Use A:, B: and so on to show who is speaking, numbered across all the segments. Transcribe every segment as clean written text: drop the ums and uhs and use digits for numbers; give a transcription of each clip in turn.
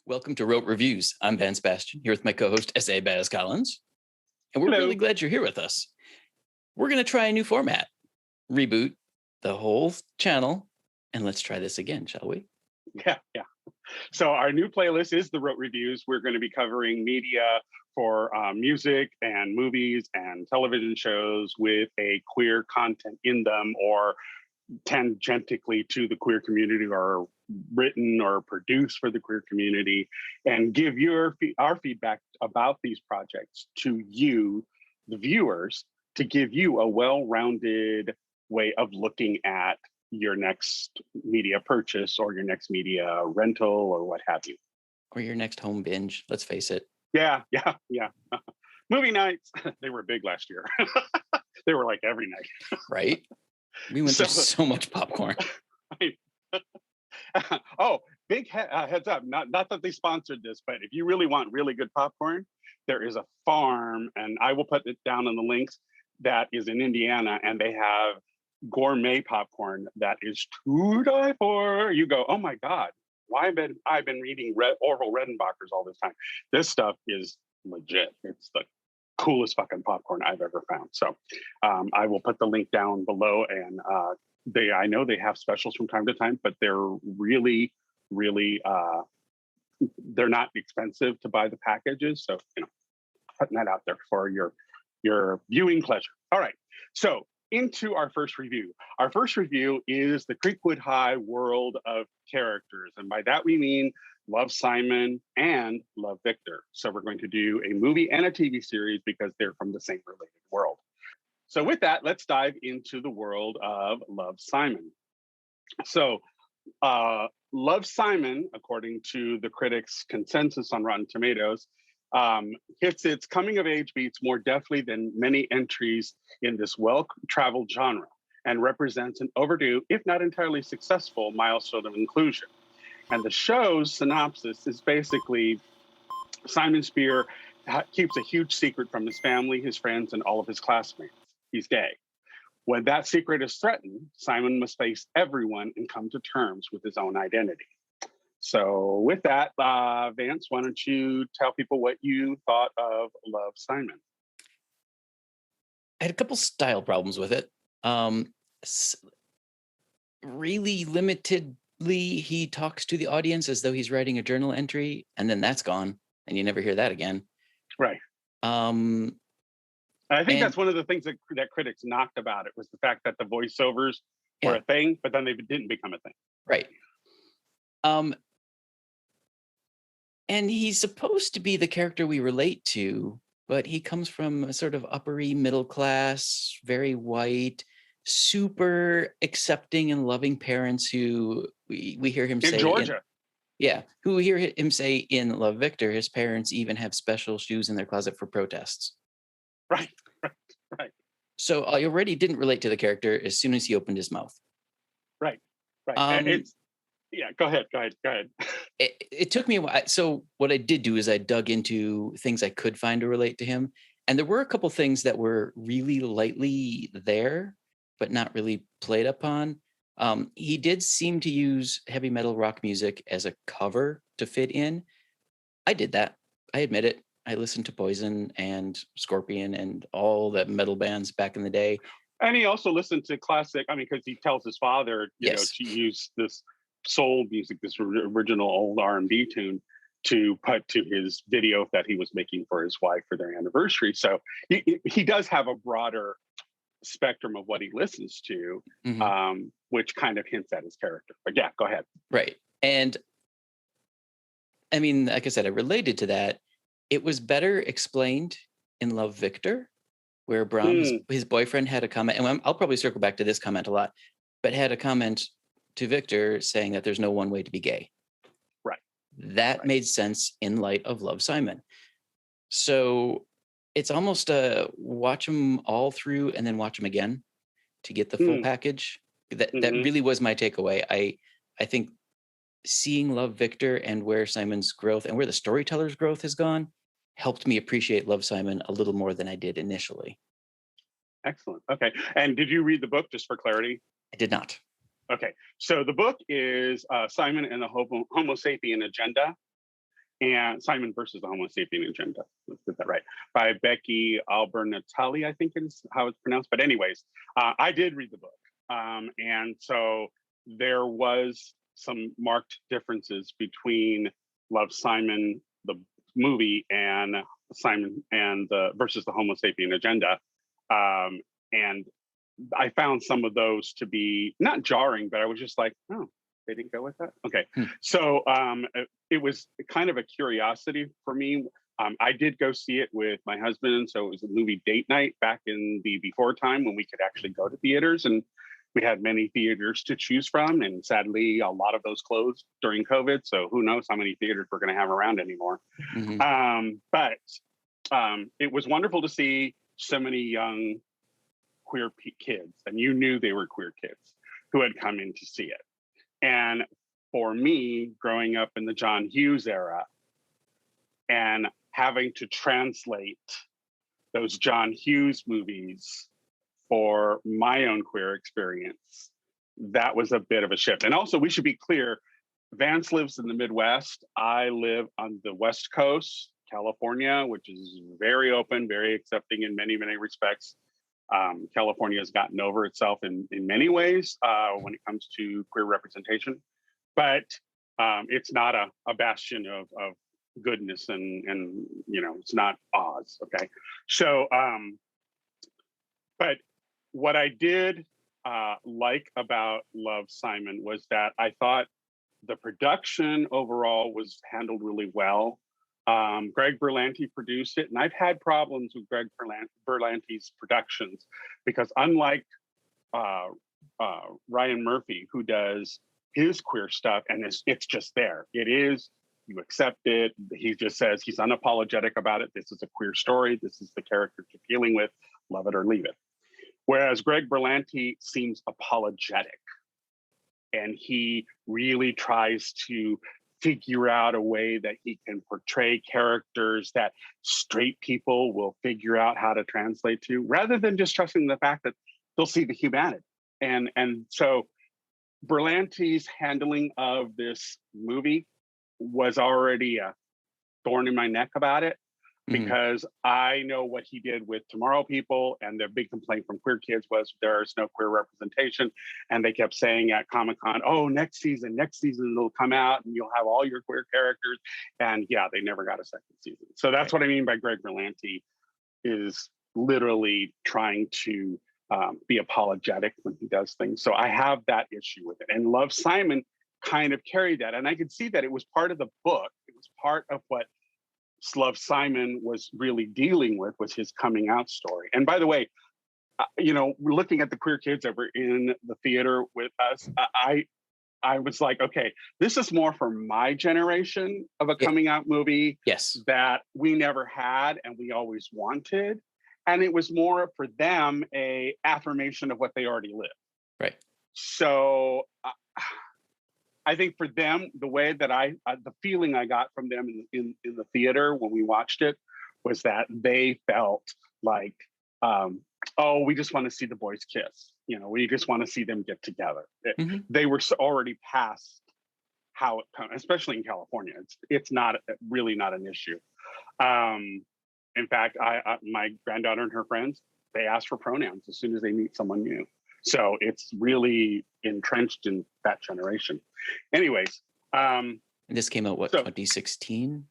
A: Welcome to Rote Reviews. I'm Ben Sebastian, here with my co-host S.A. Baz Collins. And we're
B: Hello.
A: really glad you're here with us. We're going to try a new format, reboot the whole channel, and let's try this again, shall we?
B: Yeah. So our new playlist is the Rote Reviews. We're going to be covering media for music and movies and television shows with a queer content in them, or tangentially to the queer community, or written or produced for the queer community, and give our feedback about these projects to you, the viewers, to give you a well-rounded way of looking at your next media purchase or your next media rental or what have you.
A: Or your next home binge, let's face it.
B: Yeah. Movie nights, they were big last year. They were like every night.
A: Right? We went through so much popcorn.
B: Oh, big heads up. Not that they sponsored this, but if you really want really good popcorn, there is a farm, and I will put it down in the links, that is in Indiana, and they have gourmet popcorn that is to die for. You go, oh my God, why have I've been reading Orville Redenbacher's all this time? This stuff is legit. It's the coolest fucking popcorn I've ever found. So I will put the link down below, and I know they have specials from time to time, but they're really, really they're not expensive to buy the packages. So putting that out there for your viewing pleasure. All right, so into our first review. Our first review is the Creekwood High world of characters, and by that we mean Love, Simon and Love, Victor. So we're going to do a movie and a TV series because they're from the same related world. So with that, let's dive into the world of Love, Simon. So Love, Simon, according to the critics' consensus on Rotten Tomatoes, hits its coming-of-age beats more deftly than many entries in this well-traveled genre, and represents an overdue, if not entirely successful, milestone of inclusion. And the show's synopsis is basically Simon Spear keeps a huge secret from his family, his friends, and all of his classmates. He's gay. When that secret is threatened, Simon must face everyone and come to terms with his own identity. So with that, Vance, why don't you tell people what you thought of Love, Simon?
A: I had a couple style problems with it. Really limitedly, he talks to the audience as though he's writing a journal entry, and then that's gone, and you never hear that again.
B: Right. I think that's one of the things that critics knocked about it, was the fact that the voiceovers were a thing, but then they didn't become a thing.
A: Right. And he's supposed to be the character we relate to, but he comes from a sort of uppery middle class, very white, super accepting and loving parents who we hear him say
B: in Georgia.
A: Who we hear him say in Love, Victor, his parents even have special shoes in their closet for protests.
B: Right.
A: So I already didn't relate to the character as soon as he opened his mouth.
B: Right. Go ahead.
A: It took me a while. So what I did do is I dug into things I could find to relate to him. And there were a couple things that were really lightly there, but not really played upon. He did seem to use heavy metal rock music as a cover to fit in. I did that. I admit it. I listened to Poison and Scorpion and all the metal bands back in the day.
B: And he also listened to classic, because he tells his father, to use this soul music, this original old R&B tune, to put to his video that he was making for his wife for their anniversary. So he does have a broader spectrum of what he listens to, which kind of hints at his character. But yeah, go ahead.
A: Right. And like I said, I related to that. It was better explained in Love, Victor, where Bram, his boyfriend, had a comment, and I'll probably circle back to this comment a lot, but had a comment to Victor saying that there's no one way to be gay.
B: Right.
A: That made sense in light of Love, Simon. So it's almost a watch them all through and then watch them again to get the full package. That really was my takeaway. I think seeing Love, Victor, and where Simon's growth and where the storyteller's growth has gone helped me appreciate Love, Simon a little more than I did initially.
B: Excellent. Okay. And did you read the book, just for clarity?
A: I did not.
B: Okay. So the book is Simon and the Homo Sapien Agenda. and Simon versus the Homo sapien agenda. Let's get that right. By Becky Albernatalli, I think is how it's pronounced. But anyways, I did read the book. And so there was some marked differences between Love, Simon, the movie, and Simon and the versus the Homo sapien agenda. And I found some of those to be not jarring, but I was just like, oh, they didn't go with that. Okay. So it was kind of a curiosity for me. I did go see it with my husband. So it was a movie date night back in the before time when we could actually go to theaters, and we had many theaters to choose from. And sadly, a lot of those closed during COVID. So who knows how many theaters we're going to have around anymore. But it was wonderful to see so many young queer kids, and you knew they were queer kids who had come in to see it. And for me, growing up in the John Hughes era and having to translate those John Hughes movies for my own queer experience, that was a bit of a shift. And also, we should be clear, Vance lives in the Midwest. I live on the West Coast, California, which is very open, very accepting in many, many respects. California has gotten over itself in many ways when it comes to queer representation, but it's not a bastion of goodness, and you know, it's not Oz. Okay, so but what I did like about Love, Simon was that I thought the production overall was handled really well. Greg Berlanti produced it, and I've had problems with Greg Berlanti's productions because unlike Ryan Murphy, who does his queer stuff, and it's just there. It is, you accept it. He just says he's unapologetic about it. This is a queer story. This is the character you're dealing with. Love it or leave it. Whereas Greg Berlanti seems apologetic, and he really tries to figure out a way that he can portray characters that straight people will figure out how to translate to, rather than just trusting the fact that they'll see the humanity. And so Berlanti's handling of this movie was already a thorn in my neck about it, because I know what he did with Tomorrow People, and their big complaint from queer kids was there's no queer representation. And they kept saying at Comic-Con, oh, next season it'll come out and you'll have all your queer characters. And yeah, they never got a second season. So that's what I mean by Greg Berlanti is literally trying to be apologetic when he does things. So I have that issue with it. And Love, Simon kind of carried that. And I could see that it was part of the book. It was part of what Love, Simon was really dealing with, was his coming out story. And by the way, you know, looking at the queer kids that were in the theater with us, I was like, okay, this is more for my generation of a coming out movie that we never had and we always wanted. And it was more for them a affirmation of what they already lived.
A: Right.
B: So I think for them, the way that the feeling I got from them in the theater when we watched it was that they felt like, oh, we just want to see the boys kiss. You know, we just want to see them get together. They were already past how it comes, especially in California. It's not really not an issue. In fact, my granddaughter and her friends, they ask for pronouns as soon as they meet someone new. So it's really entrenched in that generation. Anyways.
A: And this came out, 2016?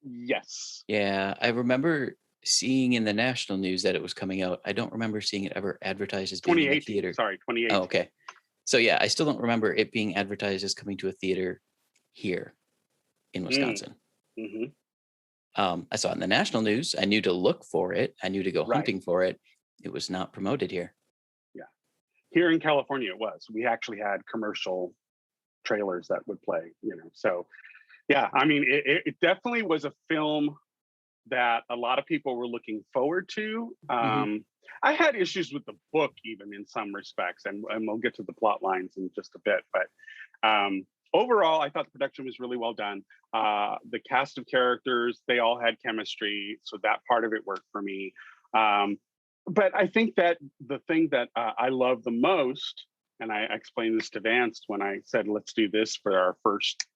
B: Yes.
A: Yeah, I remember seeing in the national news that it was coming out. I don't remember seeing it ever advertised as being in a theater.
B: Sorry, 2018.
A: Oh, okay. So yeah, I still don't remember it being advertised as coming to a theater here in Wisconsin. I saw it in the national news. I knew to look for it. I knew to go hunting for it. It was not promoted here.
B: Yeah. Here in California, it was. We actually had commercial trailers that would play, you know. So yeah, I mean, it definitely was a film that a lot of people were looking forward to. I had issues with the book even in some respects, and we'll get to the plot lines in just a bit. But overall, I thought the production was really well done. The cast of characters, they all had chemistry, so that part of it worked for me. But I think that the thing that I love the most, and I explained this to Vance when I said, let's do this for our first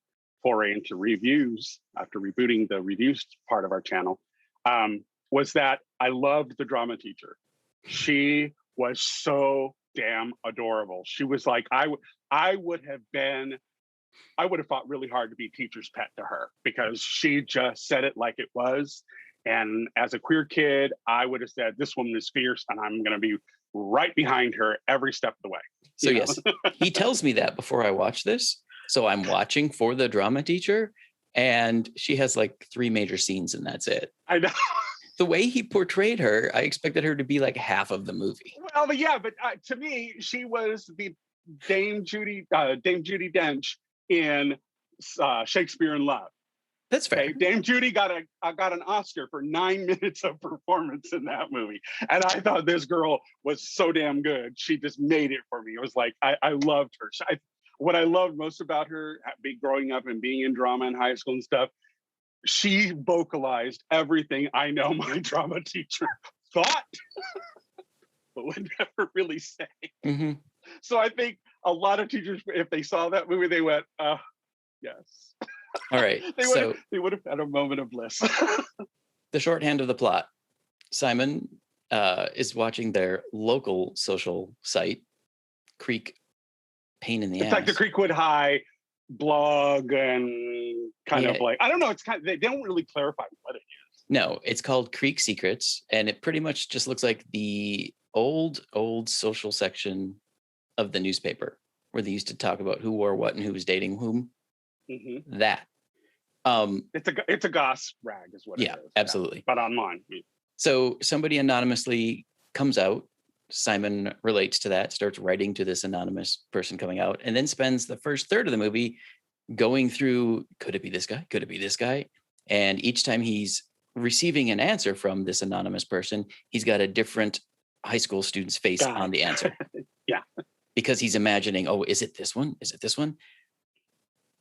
B: foray into reviews after rebooting the reviews part of our channel, was that I loved the drama teacher. She was so damn adorable. She was like, I would have fought really hard to be teacher's pet to her because she just said it like it was. And as a queer kid, I would have said, this woman is fierce and I'm going to be right behind her every step of the way.
A: So yes, he tells me that before I watch this. So I'm watching for the drama teacher, and she has like 3 major scenes and that's it.
B: I know.
A: The way he portrayed her, I expected her to be like half of the movie.
B: Well, but yeah, but to me, she was the Dame Judi Dench in Shakespeare in Love.
A: That's fair.
B: Okay? Dame Judy got an Oscar for 9 minutes of performance in that movie, and I thought this girl was so damn good. She just made it for me. It was like I loved her. What I loved most about her, growing up and being in drama in high school and stuff, she vocalized everything I know my drama teacher thought, but would never really say.
A: Mm-hmm.
B: So I think a lot of teachers, if they saw that movie, they went, yes.
A: All right.
B: they would have had a moment of bliss.
A: The shorthand of the plot. Simon is watching their local social site, Creek Pain in the Ass.
B: It's like the Creekwood High blog and kind of like, I don't know, it's kind of, they don't really clarify what it is.
A: No, it's called Creek Secrets, and it pretty much just looks like the old social section of the newspaper where they used to talk about who wore what and who was dating whom. Mm-hmm. That.
B: It's a goss rag is what it is.
A: Yeah, absolutely.
B: But online.
A: So somebody anonymously comes out. Simon relates to that, starts writing to this anonymous person coming out, and then spends the first third of the movie going through, could it be this guy? Could it be this guy? And each time he's receiving an answer from this anonymous person, he's got a different high school student's face on the answer.
B: Yeah.
A: Because he's imagining, oh, is it this one? Is it this one?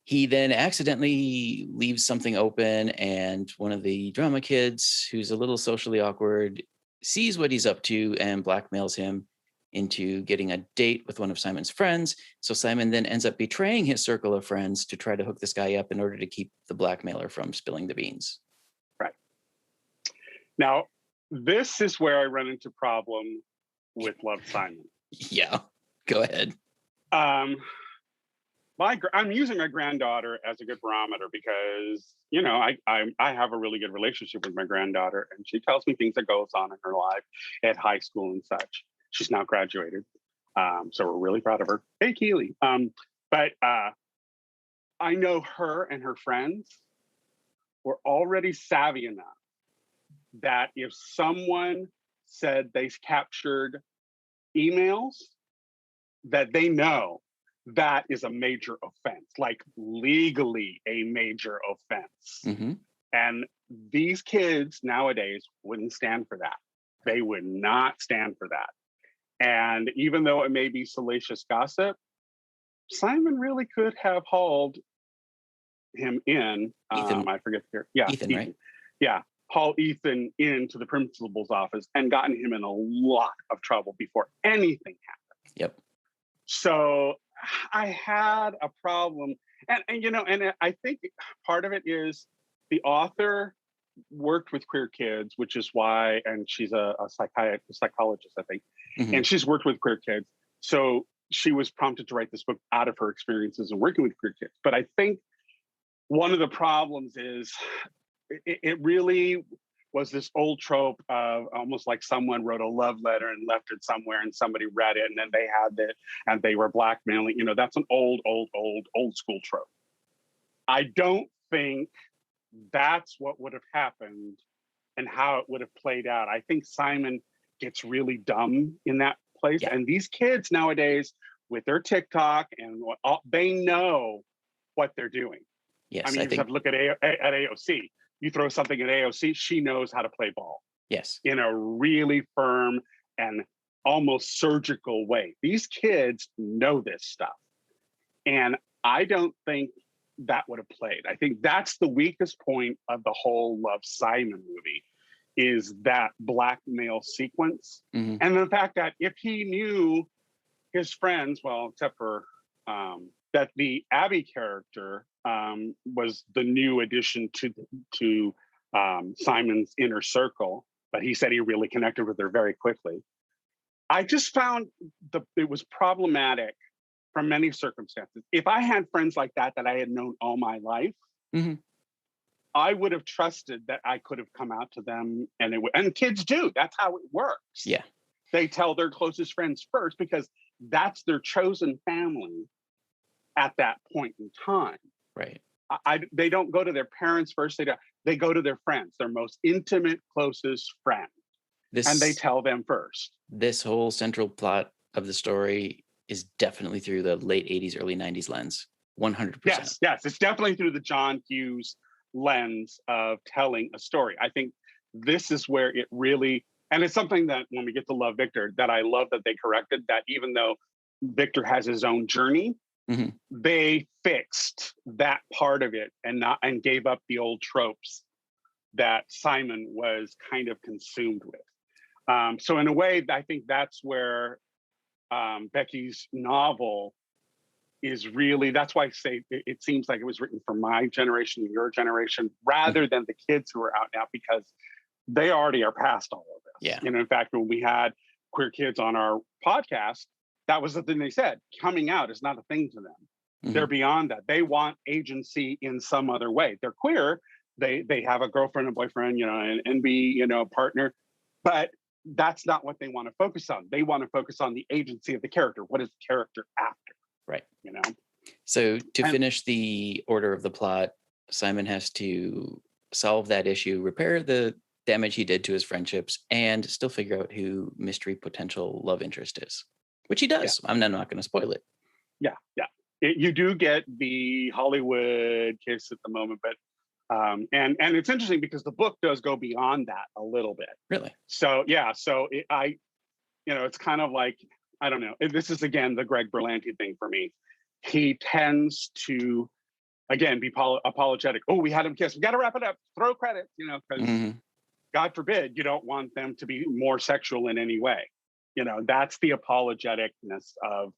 A: He then accidentally leaves something open, and one of the drama kids, who's a little socially awkward, sees what he's up to and blackmails him into getting a date with one of Simon's friends. So Simon then ends up betraying his circle of friends to try to hook this guy up in order to keep the blackmailer from spilling the beans.
B: Right. Now, this is where I run into problem with Love, Simon.
A: Yeah, go ahead.
B: I'm using my granddaughter as a good barometer because, you know, I have a really good relationship with my granddaughter, and she tells me things that goes on in her life at high school and such. She's now graduated, so we're really proud of her. Hey, Keely. But I know her and her friends were already savvy enough that if someone said they captured emails, that they know that is a major offense, like legally a major offense. Mm-hmm. And these kids nowadays wouldn't stand for that. They would not stand for that. And even though it may be salacious gossip, Simon really could have hauled him in.
A: Ethan.
B: I forget the yeah,
A: Ethan, right?
B: Yeah, haul Ethan into the principal's office and gotten him in a lot of trouble before anything happened.
A: Yep.
B: So I had a problem, and you know, and I think part of it is the author worked with queer kids, which is why, and she's a psychologist, I think, mm-hmm. and she's worked with queer kids. So she was prompted to write this book out of her experiences and working with queer kids. But I think one of the problems is it really was this old trope of almost like someone wrote a love letter and left it somewhere and somebody read it and then they had it and they were blackmailing. You know, that's an old school trope. I don't think that's what would have happened and how it would have played out. I think Simon gets really dumb in that place. Yeah. And these kids nowadays with their TikTok and they know what they're doing.
A: Yes,
B: I mean, you just have to look at AOC. You throw something at AOC, she knows how to play ball.
A: Yes.
B: In a really firm and almost surgical way. These kids know this stuff. And I don't think that would have played. I think that's the weakest point of the whole Love, Simon movie is that blackmail sequence. Mm-hmm. And the fact that if he knew his friends, well, except for that the Abby character was the new addition to Simon's inner circle, but he said he really connected with her very quickly. I just found it was problematic from many circumstances. If I had friends like that I had known all my life,
A: hmm
B: I would have trusted that I could have come out to them, and and kids do. That's how it works.
A: Yeah.
B: They tell their closest friends first because that's their chosen family at that point in time.
A: Right.
B: They don't go to their parents first. They go to their friends, their most intimate, closest friend, and they
A: This
B: tell them first.
A: this whole central plot of the story is definitely through the late 80s, early 90s lens. 100%.
B: Yes, it's definitely through the John Hughes lens of telling a story. I think this is where it really, and it's something that when we get to Love Victor, that I love that they corrected, that even though Victor has his own journey,
A: hmm
B: they fixed that part of it and gave up the old tropes that Simon was kind of consumed with. So in a way, I think that's where Becky's novel is really, that's why I say it seems like it was written for my generation and your generation rather than the kids who are out now, because they already are past all of this.
A: Yeah.
B: In fact, when we had Queer Kids on our podcast, that was the thing they said. Coming out is not a thing to them.
A: Mhm.
B: They're beyond that. They want agency in some other way. They're queer. They have a girlfriend and boyfriend, an NB, partner, but that's not what they want to focus on. They want to focus on the agency of the character. What is the character after?
A: Right.
B: You know.
A: So to
B: And
A: finish the order of the plot, Simon has to solve that issue, repair the damage he did to his friendships, and still figure out who mystery potential love interest is, which he
B: yeah,
A: does. I'm not going to spoil it.
B: yeah. You do get the Hollywood kiss at the moment, but and it's interesting because the book does go beyond that a little bit.
A: Really?
B: So yeah, it's kind of like, I don't know. This is again the Greg Berlanti thing for me. He tends to again be apologetic. Oh, we had him kiss. We got to wrap it up. Throw credits, because
A: hmm
B: God forbid you don't want them to be more sexual in any way. That's the apologeticness of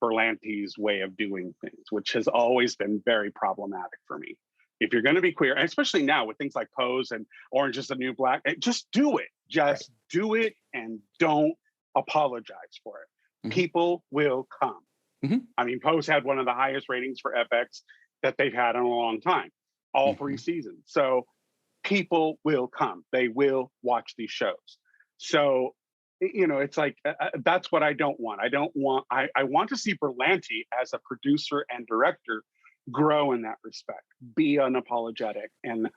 B: Berlanti's way of doing things, which has always been very problematic for me. If you're going to be queer, and especially now with things like Pose and Orange is the New Black, just do it. Just do it and don't apologize for it.
A: Mhm.
B: People will come.
A: Mhm.
B: I mean, Pose had one of the highest ratings for FX that they've had in a long time, all 3
A: Mhm.
B: seasons. So people will come. They will watch these shows. So, it's like, that's what I don't want. I want to see Berlanti as a producer and director grow in that respect, be unapologetic. And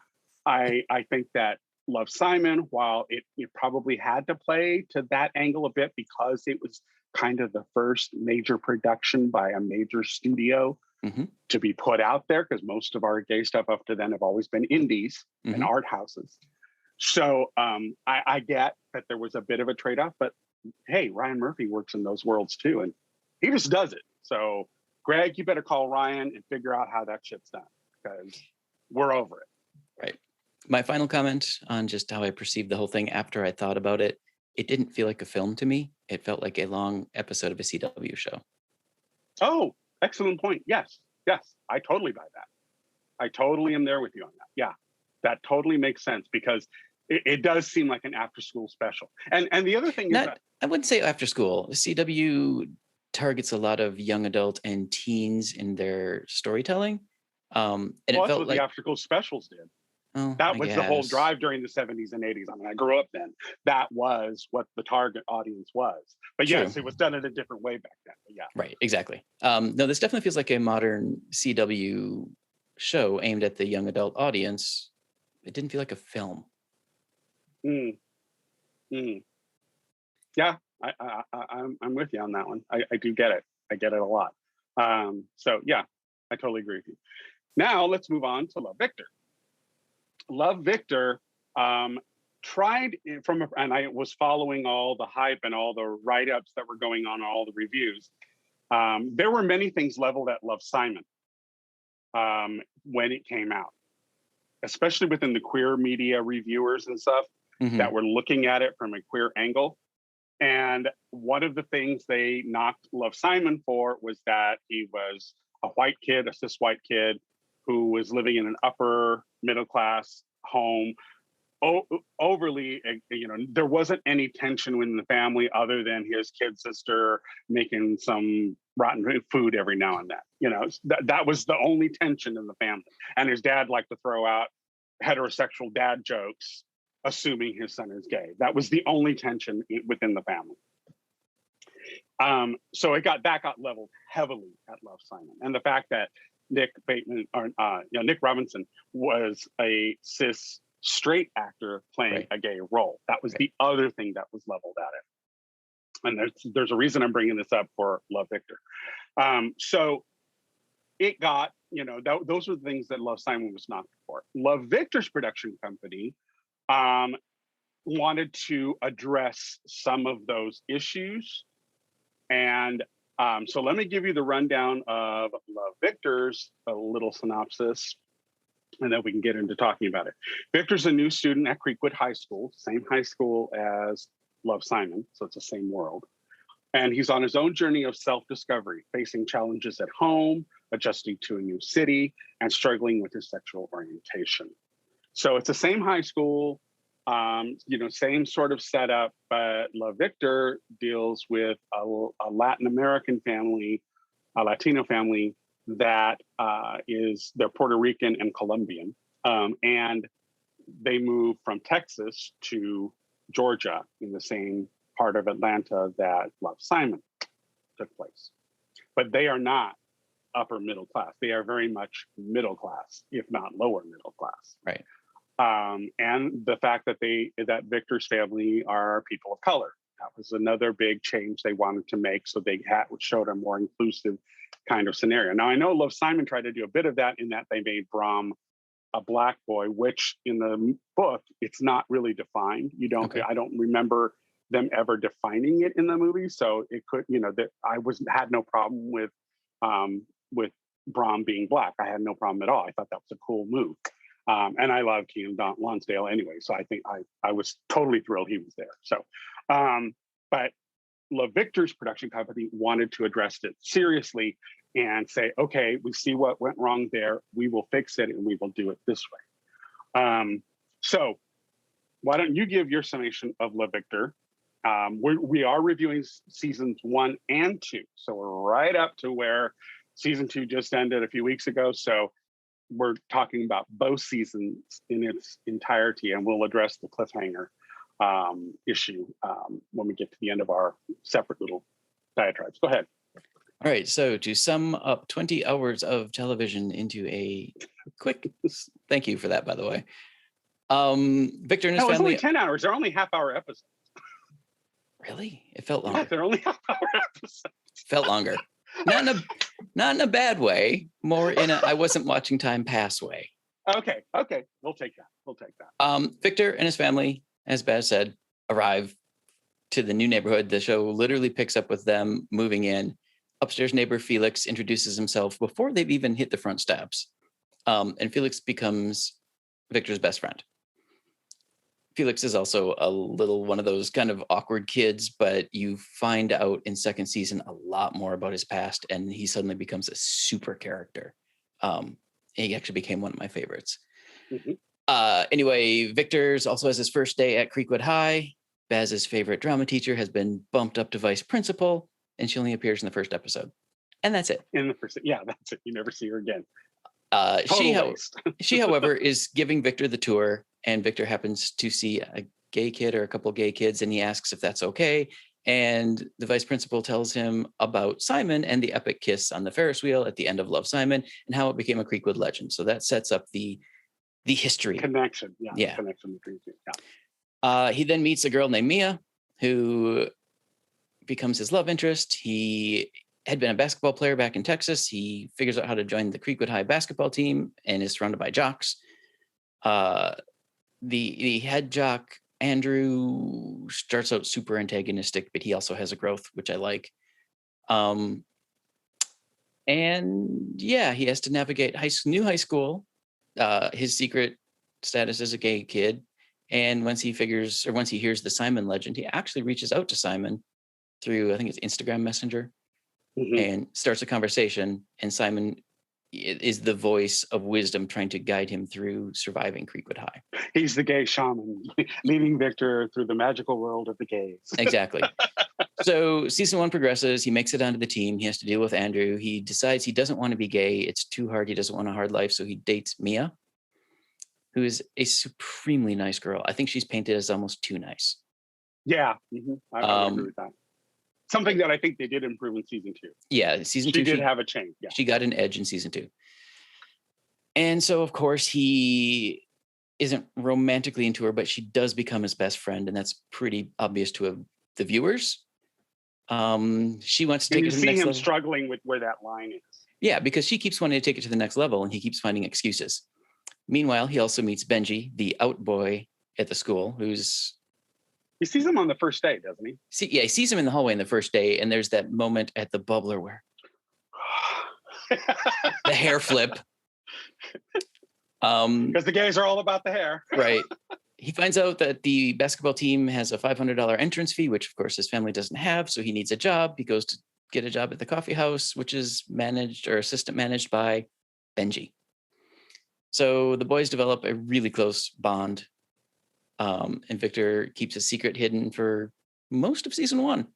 B: I think that Love, Simon, while it probably had to play to that angle a bit because it was kind of the first major production by a major studio
A: Mhm.
B: to be put out there, because most of our gay stuff up to then have always been indies and
A: Mhm.
B: art houses. So I get that there was a bit of a trade-off, but hey, Ryan Murphy works in those worlds too, and he just does it. So Greg, you better call Ryan and figure out how that shit's done, because we're over it.
A: Right. My final comment on just how I perceived the whole thing after I thought about it, it didn't feel like a film to me. It felt like a long episode of a CW show.
B: Oh, excellent point. Yes, I totally buy that. I totally am there with you on that. Yeah, that totally makes sense, because it does seem like an after-school special. And the other thing is that
A: I wouldn't say after school. CW targets a lot of young adult and teens in their storytelling. And
B: well,
A: it
B: that's
A: felt
B: what the
A: like,
B: after-school specials did.
A: oh,
B: That
A: I
B: was the whole
A: guess.
B: drive during the 70s and 80s. I mean, I grew up then. That was what the target audience was. But
A: True.
B: yes, it was done in a different way back then. But yeah.
A: Right, exactly. No, this definitely feels like a modern CW show aimed at the young adult audience. It didn't feel like a film.
B: Mm, mm. Yeah, I'm with you on that one. I do get it. I get it a lot. So yeah, I totally agree with you. Now let's move on to Love, Victor. Love, Victor tried and I was following all the hype and all the write-ups that were going on, all the reviews. There were many things leveled at Love, Simon when it came out, especially within the queer media reviewers and stuff
A: Mhm.
B: that were looking at it from a queer angle. And one of the things they knocked Love, Simon for was that he was a white kid, a cis white kid, who was living in an upper middle class home. Overly, there wasn't any tension within the family other than his kid sister making some rotten food every now and then. That was the only tension in the family. And his dad liked to throw out heterosexual dad jokes, assuming his son is gay. That was the only tension within the family. So that got leveled heavily at Love, Simon. And the fact that Nick Robinson was a cis straight actor playing a gay role. That was the other thing that was leveled at it. And there's a reason I'm bringing this up for Love, Victor. So it got, those were the things that Love, Simon was knocked for. Love, Victor's production company wanted to address some of those issues. And so let me give you the rundown of Love, Victor's, a little synopsis, and then we can get into talking about it. Victor's a new student at Creekwood High School, same high school as Love, Simon, so it's the same world. And he's on his own journey of self-discovery, facing challenges at home, adjusting to a new city, and struggling with his sexual orientation. So it's the same high school, same sort of setup, but Love, Victor deals with a Latin American family, a Latino family that they're Puerto Rican and Colombian. And they moved from Texas to Georgia in the same part of Atlanta that Love, Simon took place. But they are not upper middle class. They are very much middle class, if not lower middle class.
A: Right.
B: And the fact that Victor's family are people of color. That was another big change they wanted to make. So they showed a more inclusive kind of scenario. Now, I know Love, Simon tried to do a bit of that in that they made Brom a Black boy, which in the book, it's not really defined. I don't remember them ever defining it in the movie. So it could, had no problem with Brom being Black. I had no problem at all. I thought that was a cool move. And I love Keanan Lonsdale anyway. So I think I was totally thrilled he was there. So, but Love, Victor's production company wanted to address it seriously and say, okay, we see what went wrong there. We will fix it and we will do it this way. So why don't you give your summation of Love, Victor? We are reviewing seasons 1 and 2. So we're right up to where season 2 just ended a few weeks ago. So we're talking about both seasons in its entirety, and we'll address the cliffhanger issue when we get to the end of our separate little diatribes. Go ahead.
A: All right. So to sum up 20 hours of television into a quick, thank you for that, by the way. Victor and his family.
B: It's only 10 hours. They're only half-hour episodes.
A: Really? It felt longer.
B: Yeah, they're only half-hour episodes.
A: Felt longer. Not in a bad way. More in a I wasn't watching time pass way.
B: Okay. We'll take that.
A: Victor and his family, as Baz said, arrive to the new neighborhood. The show literally picks up with them moving in. Upstairs neighbor Felix introduces himself before they've even hit the front steps. And Felix becomes Victor's best friend. Felix is also a little one of those kind of awkward kids, but you find out in second season a lot more about his past, and he suddenly becomes a super character. He actually became one of my favorites. Mm-hmm. Anyway, Victor's also has his first day at Creekwood High. Baz's favorite drama teacher has been bumped up to vice principal, and she only appears in the first episode. And that's it.
B: In the first, yeah, that's it. You never see her again.
A: She, however, is giving Victor the tour, and Victor happens to see a gay kid or a couple gay kids, and he asks if that's okay. And the vice principal tells him about Simon and the epic kiss on the Ferris wheel at the end of Love, Simon, and how it became a Creekwood legend. So that sets up the history.
B: Connection.
A: Yeah.
B: Connection between two. Yeah.
A: He then meets a girl named Mia, who becomes his love interest. He had been a basketball player back in Texas. He figures out how to join the Creekwood High basketball team and is surrounded by jocks. The head jock, Andrew, starts out super antagonistic, but he also has a growth, which I like. And yeah, he has to navigate new high school, his secret status as a gay kid. And once he hears the Simon legend, he actually reaches out to Simon through, I think it's Instagram Messenger, mm-hmm. and starts a conversation. And Simon is the voice of wisdom trying to guide him through surviving Creekwood High.
B: He's the gay shaman leading Victor through the magical world of the gays.
A: Exactly. So season 1 progresses. He makes it onto the team. He has to deal with Andrew. He decides he doesn't want to be gay. It's too hard. He doesn't want a hard life. So he dates Mia, who is a supremely nice girl. I think she's painted as almost too nice.
B: Yeah, I would agree with that. Something that I think they did improve in season 2.
A: Yeah, season 2.
B: She did have a change. Yeah.
A: She got an edge in season 2. And so, of course, he isn't romantically into her, but she does become his best friend. And that's pretty obvious to the viewers. She wants to take it to the next level.
B: You see him struggling with where that line is.
A: Yeah, because she keeps wanting to take it to the next level and he keeps finding excuses. Meanwhile, he also meets Benji, the out boy at the school, who's...
B: He sees him on the first day, doesn't he?
A: He sees him in the hallway in the first day, and there's that moment at the bubbler where the hair flip.
B: Because the gays are all about the hair.
A: Right. He finds out that the basketball team has a $500 entrance fee, which of course his family doesn't have. So he needs a job. He goes to get a job at the coffee house, which is managed or assistant managed by Benji. So the boys develop a really close bond. And Victor keeps his secret hidden for most of season 1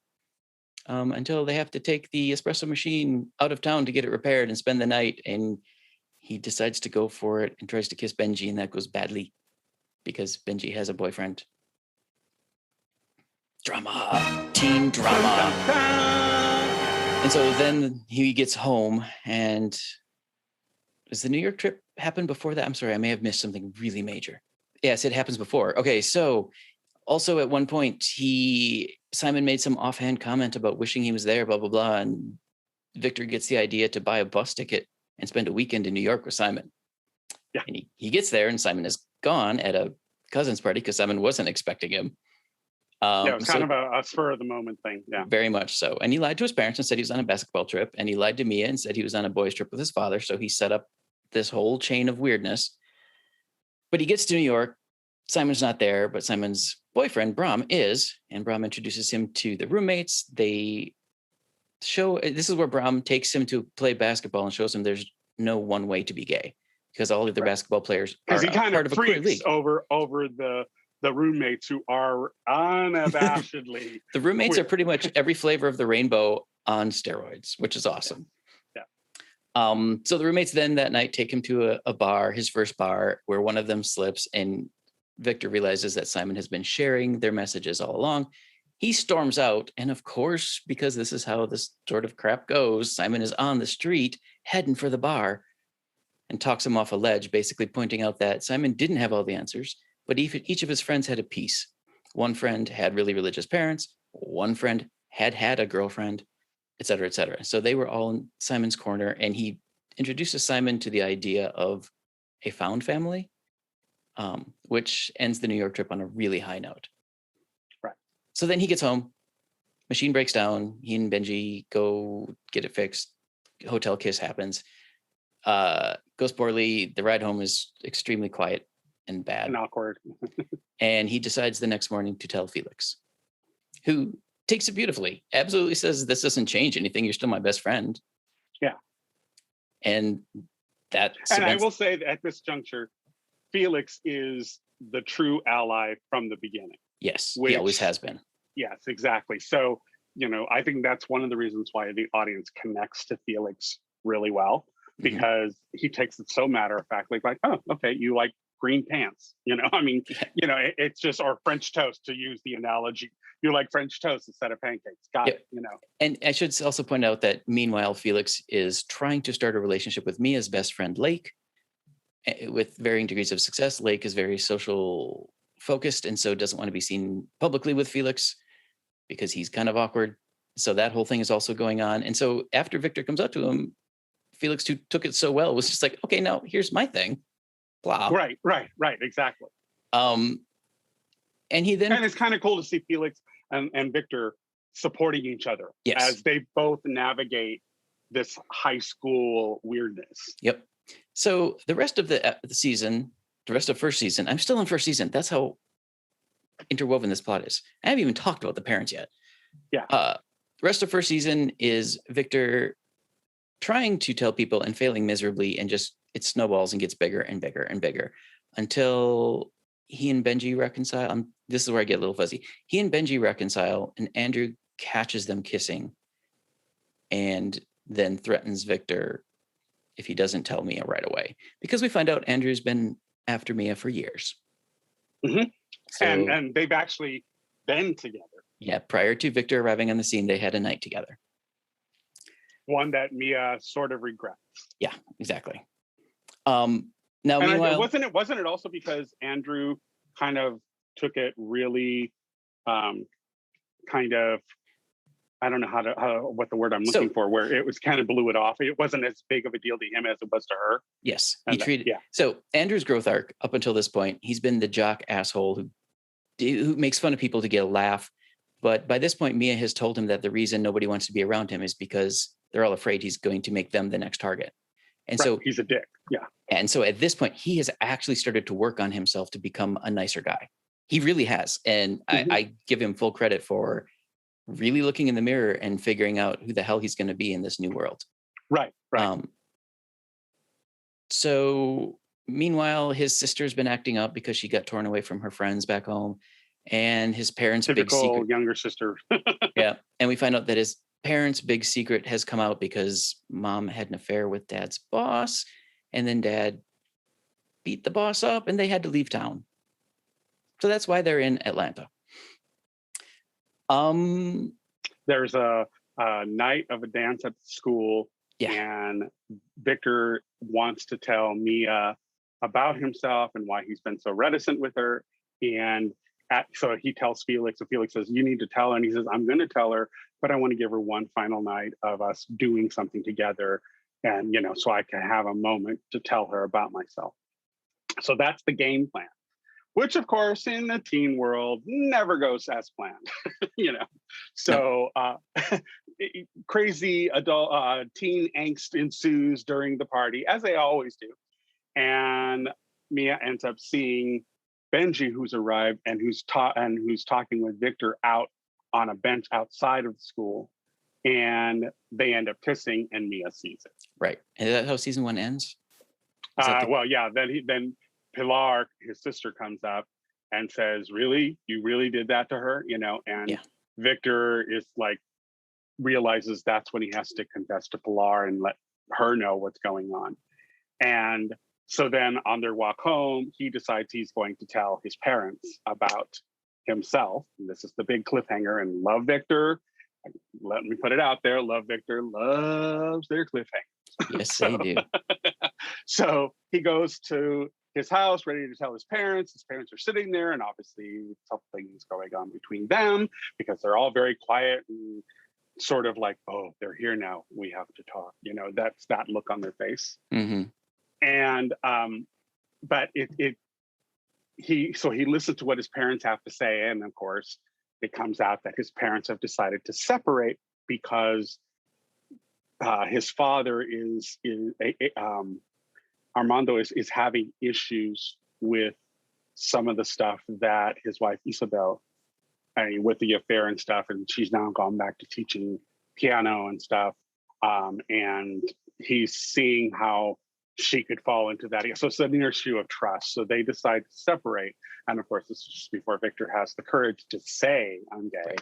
A: until they have to take the espresso machine out of town to get it repaired and spend the night. And he decides to go for it and tries to kiss Benji, and that goes badly because Benji has a boyfriend. Drama, teen drama. And so then he gets home, and does the New York trip happen before that? I'm sorry, I may have missed something really major. Yes, it happens before. Okay, so also at one point, Simon made some offhand comment about wishing he was there, blah, blah, blah. And Victor gets the idea to buy a bus ticket and spend a weekend in New York with Simon.
B: Yeah.
A: And he gets there and Simon is gone at a cousin's party because Simon wasn't expecting him.
B: Yeah, it was kind of a spur of the moment thing. Yeah.
A: Very much so. And he lied to his parents and said he was on a basketball trip. And he lied to Mia and said he was on a boys' trip with his father. So he set up this whole chain of weirdness. But he gets to New York. Simon's not there, but Simon's boyfriend, Brom, is. And Brom introduces him to the roommates. This is where Brom takes him to play basketball and shows him there's no one way to be gay because all of the basketball players are
B: he kind
A: part
B: of
A: of a queer
B: freaks
A: league.
B: over the roommates who are unabashedly.
A: The roommates
B: queer.
A: are pretty much every flavor of the rainbow on steroids, which is awesome.
B: Yeah.
A: So the roommates then that night take him to a bar, his first bar, where one of them slips and Victor realizes that Simon has been sharing their messages all along. He storms out. And of course, because this is how this sort of crap goes, Simon is on the street heading for the bar and talks him off a ledge, basically pointing out that Simon didn't have all the answers, but each of his friends had a piece. One friend had really religious parents. One friend had a girlfriend, et cetera, et cetera. So they were all in Simon's corner. And he introduces Simon to the idea of a found family, which ends the New York trip on a really high note.
B: Right.
A: So then he gets home, machine breaks down. He and Benji go get it fixed. Hotel kiss happens. Goes poorly. The ride home is extremely quiet and bad.
B: And awkward.
A: And he decides the next morning to tell Felix, who takes it beautifully. Absolutely says, this doesn't change anything. You're still my best friend.
B: Yeah.
A: And that.
B: And I will say that at this juncture, Felix is the true ally from the beginning.
A: Yes, he always has been.
B: Yes, exactly. So, I think that's one of the reasons why the audience connects to Felix really well, because he takes it so matter of factly, like, oh, okay, you like green pants. It's just, or French toast, to use the analogy. You like French toast instead of pancakes. Got it.
A: And I should also point out that meanwhile, Felix is trying to start a relationship with Mia's best friend, Lake, with varying degrees of success. Lake is very social focused and so doesn't want to be seen publicly with Felix because he's kind of awkward. So that whole thing is also going on. And so after Victor comes up to him, Felix, who took it so well, was just like, okay, now here's my thing. Blah.
B: Right, exactly.
A: And
B: it's kind of cool to see Felix and Victor supporting each other as they both navigate this high school weirdness.
A: Yep. So the rest of the season, the rest of first season, I'm still in first season. That's how interwoven this plot is. I haven't even talked about the parents yet.
B: Yeah.
A: The rest of first season is Victor trying to tell people and failing miserably, and just it snowballs and gets bigger and bigger and bigger until he and Benji reconcile. This is where I get a little fuzzy. He and Benji reconcile, and Andrew catches them kissing and then threatens Victor if he doesn't tell Mia right away, because we find out Andrew's been after Mia for years.
B: Mhm.
A: So,
B: And they've actually been together.
A: yeah, prior to Victor arriving on the scene, they had a night together.
B: One that Mia sort of regrets.
A: Yeah, exactly. Now,
B: And
A: meanwhile,
B: wasn't it also because Andrew kind of took it really, kind of, I don't know what the word I'm looking for, where it was kind of blew it off. It wasn't as big of a deal to him as it was to her.
A: yes,
B: Yeah.
A: So Andrew's growth arc up until this point, he's been the jock asshole who makes fun of people to get a laugh. But by this point, Mia has told him that the reason nobody wants to be around him is because they're all afraid he's going to make them the next target. And
B: Right,
A: so
B: he's a dick. Yeah.
A: And so at this point, he has actually started to work on himself to become a nicer guy. He really has. And I give him full credit for really looking in the mirror and figuring out who the hell he's going to be in this new world.
B: Right.
A: So meanwhile, his sister's been acting up because she got torn away from her friends back home. And his parents' big secret.
B: Younger sister.
A: Yeah. And we find out that his parents' big secret has come out because mom had an affair with dad's boss. And then dad beat the boss up and they had to leave town. So that's why they're in Atlanta.
B: There's a night of a dance at school.
A: Yeah.
B: And Victor wants to tell Mia about himself and why he's been so reticent with her. And so he tells Felix, and Felix says, you need to tell her. And he says, I'm going to tell her, but I want to give her one final night of us doing something together. And, so I can have a moment to tell her about myself. So that's the game plan, which of course in the teen world never goes as planned, So crazy adult teen angst ensues during the party, as they always do. And Mia ends up seeing Benji, who's arrived and who's talking with Victor out on a bench outside of the school. And they end up kissing, and Mia sees it.
A: Right. Is that how season 1 ends?
B: Well, yeah. Then Pilar, his sister, comes up and says, "Really, you really did that to her?" And Victor is like, realizes that's when he has to confess to Pilar and let her know what's going on. And so then on their walk home, he decides he's going to tell his parents about himself. And this is the big cliffhanger. And Love Victor, let me put it out there, Love Victor loves their cliffhangers.
A: Yes, they do.
B: So he goes to his house, ready to tell his parents. His parents are sitting there, and obviously something's going on between them because they're all very quiet and sort of like, oh, they're here now, we have to talk. That's that look on their face.
A: Mm-hmm.
B: And but he listened to what his parents have to say, and of course it comes out that his parents have decided to separate because his father Armando is having issues with some of the stuff that his wife Isabel, with the affair and stuff, and she's now gone back to teaching piano and stuff, and he's seeing how she could fall into that. So it's an issue of trust. So they decide to separate. And of course, this is just before Victor has the courage to say, I'm gay.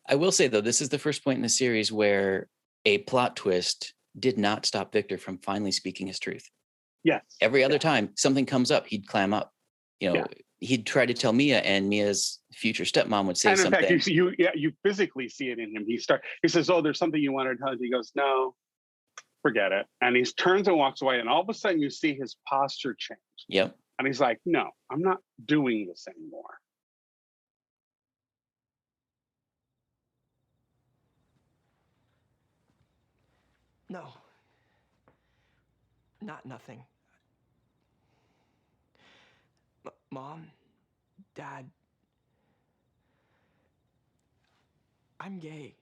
A: I will say, though, this is the first point in the series where a plot twist did not stop Victor from finally speaking his truth.
B: Yes.
A: Every other time something comes up, he'd clam up. He'd try to tell Mia, and Mia's future stepmom would say something.
B: And in fact, you physically see it in him. He says, oh, there's something you want to tell. He goes, no, forget it. And he turns and walks away. And all of a sudden you see his posture change.
A: Yep.
B: And he's like, no, I'm not doing this anymore.
C: No. Nothing. Mom, Dad, I'm gay.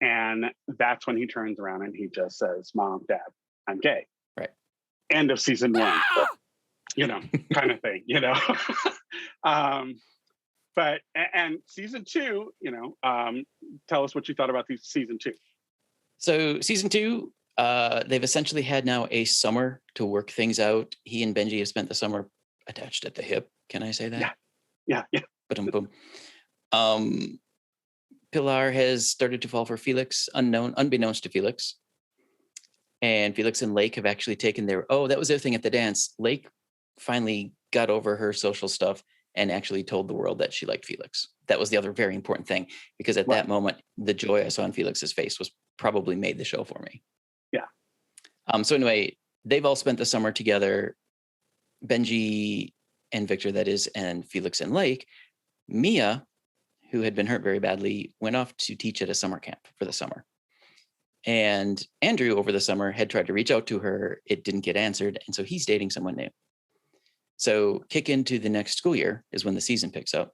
B: And that's when he turns around and he just says, Mom, Dad, I'm gay.
A: Right.
B: End of season 1. Kind of thing, But, and season 2, tell us what you thought about season 2.
A: So season two, they've essentially had now a summer to work things out. He and Benji have spent the summer attached at the hip. Can I say that?
B: Yeah.
A: Ba-dum-bum. Pilar has started to fall for Felix, unbeknownst to Felix. And Felix and Lake have actually taken that was their thing at the dance. Lake finally got over her social stuff and actually told the world that she liked Felix. That was the other very important thing, because at that moment, the joy I saw on Felix's face was probably made the show for me.
B: Yeah.
A: So anyway, they've all spent the summer together. Benji and Victor, that is, and Felix and Lake. Mia, who had been hurt very badly, went off to teach at a summer camp for the summer. And Andrew, over the summer, had tried to reach out to her. It didn't get answered. And so he's dating someone new. So kick into the next school year is when the season picks up.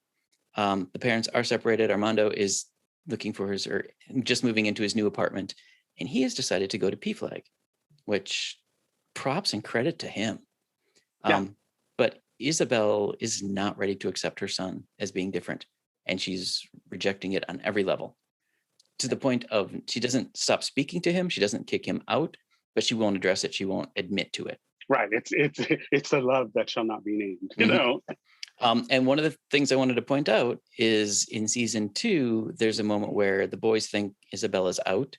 A: The parents are separated. Armando is looking for just moving into his new apartment. And he has decided to go to PFLAG, which props and credit to him. But Isabel is not ready to accept her son as being different. And she's rejecting it on every level, to the point of she doesn't stop speaking to him. She doesn't kick him out, but she won't address it. She won't admit to it.
B: Right. It's a love that shall not be named, you know?
A: And one of the things I wanted to point out is in season 2, there's a moment where the boys think Isabella's out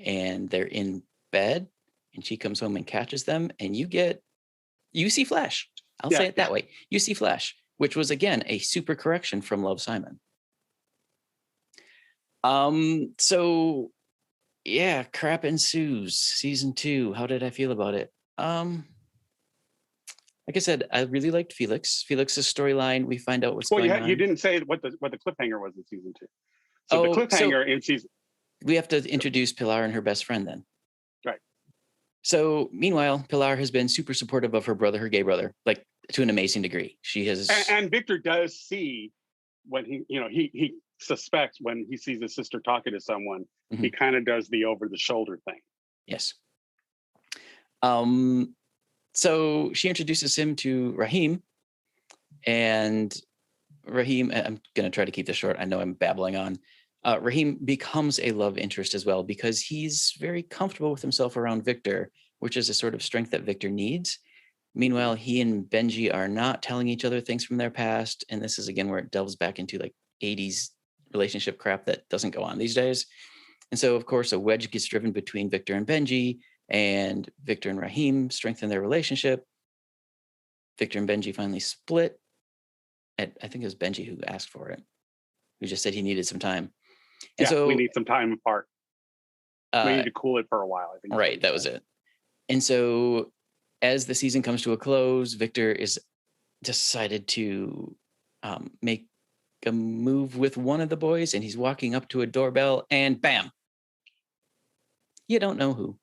A: and they're in bed, and she comes home and catches them, and you see Flash. I'll say it that way. You see Flash, which was, again, a super correction from Love, Simon. So yeah, crap ensues. Season 2. How did I feel about it? Like I said, I really liked Felix. Felix's storyline. We find out what's going on.
B: You didn't say what the cliffhanger was in season 2. So the cliffhanger in season.
A: We have to introduce Pilar and her best friend then.
B: Right.
A: So meanwhile, Pilar has been super supportive of her brother, her gay brother, like to an amazing degree. She has.
B: And Victor does see when he suspects when he sees his sister talking to someone, he kind of does the over the shoulder thing.
A: Yes. So she introduces him to Rahim, and Rahim, I'm going to try to keep this short. I know I'm babbling on. Rahim becomes a love interest as well, because he's very comfortable with himself around Victor, which is a sort of strength that Victor needs. Meanwhile, he and Benji are not telling each other things from their past. And this is, again, where it delves back into like 80s relationship crap that doesn't go on these days. And so, of course, a wedge gets driven between Victor and Benji, and Victor and Rahim strengthen their relationship. Victor and Benji finally split. I think it was Benji who asked for it, who just said he needed some time. And so
B: we need some time apart. We need to cool it for a while, I think.
A: Right, that was it. And so as the season comes to a close, Victor is decided to make a move with one of the boys, and he's walking up to a doorbell, and bam, you don't know who.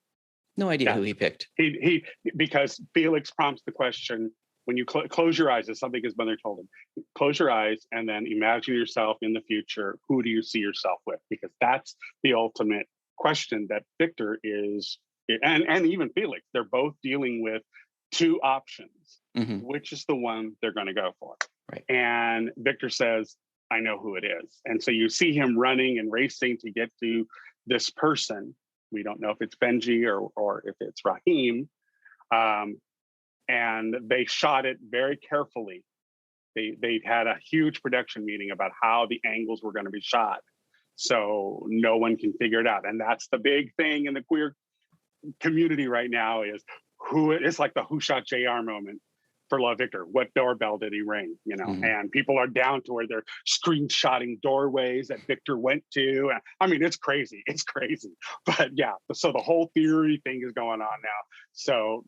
A: No idea who he picked.
B: He because Felix prompts the question, when you close your eyes, as something his mother told him, close your eyes and then imagine yourself in the future. Who do you see yourself with? Because that's the ultimate question that Victor is, and even Felix, they're both dealing with two options. Which is the one they're going to go for?
A: Right.
B: And Victor says, I know who it is. And so you see him running and racing to get to this person. We don't know if it's Benji or if it's Rahim. And they shot it very carefully. They had a huge production meeting about how the angles were going to be shot, so no one can figure it out. And that's the big thing in the queer community right now, is it's like the who shot JR moment for Love Victor. What doorbell did he ring? And people are down to where they're screenshotting doorways that Victor went to. I mean, it's crazy. It's crazy. But yeah, so the whole theory thing is going on now. So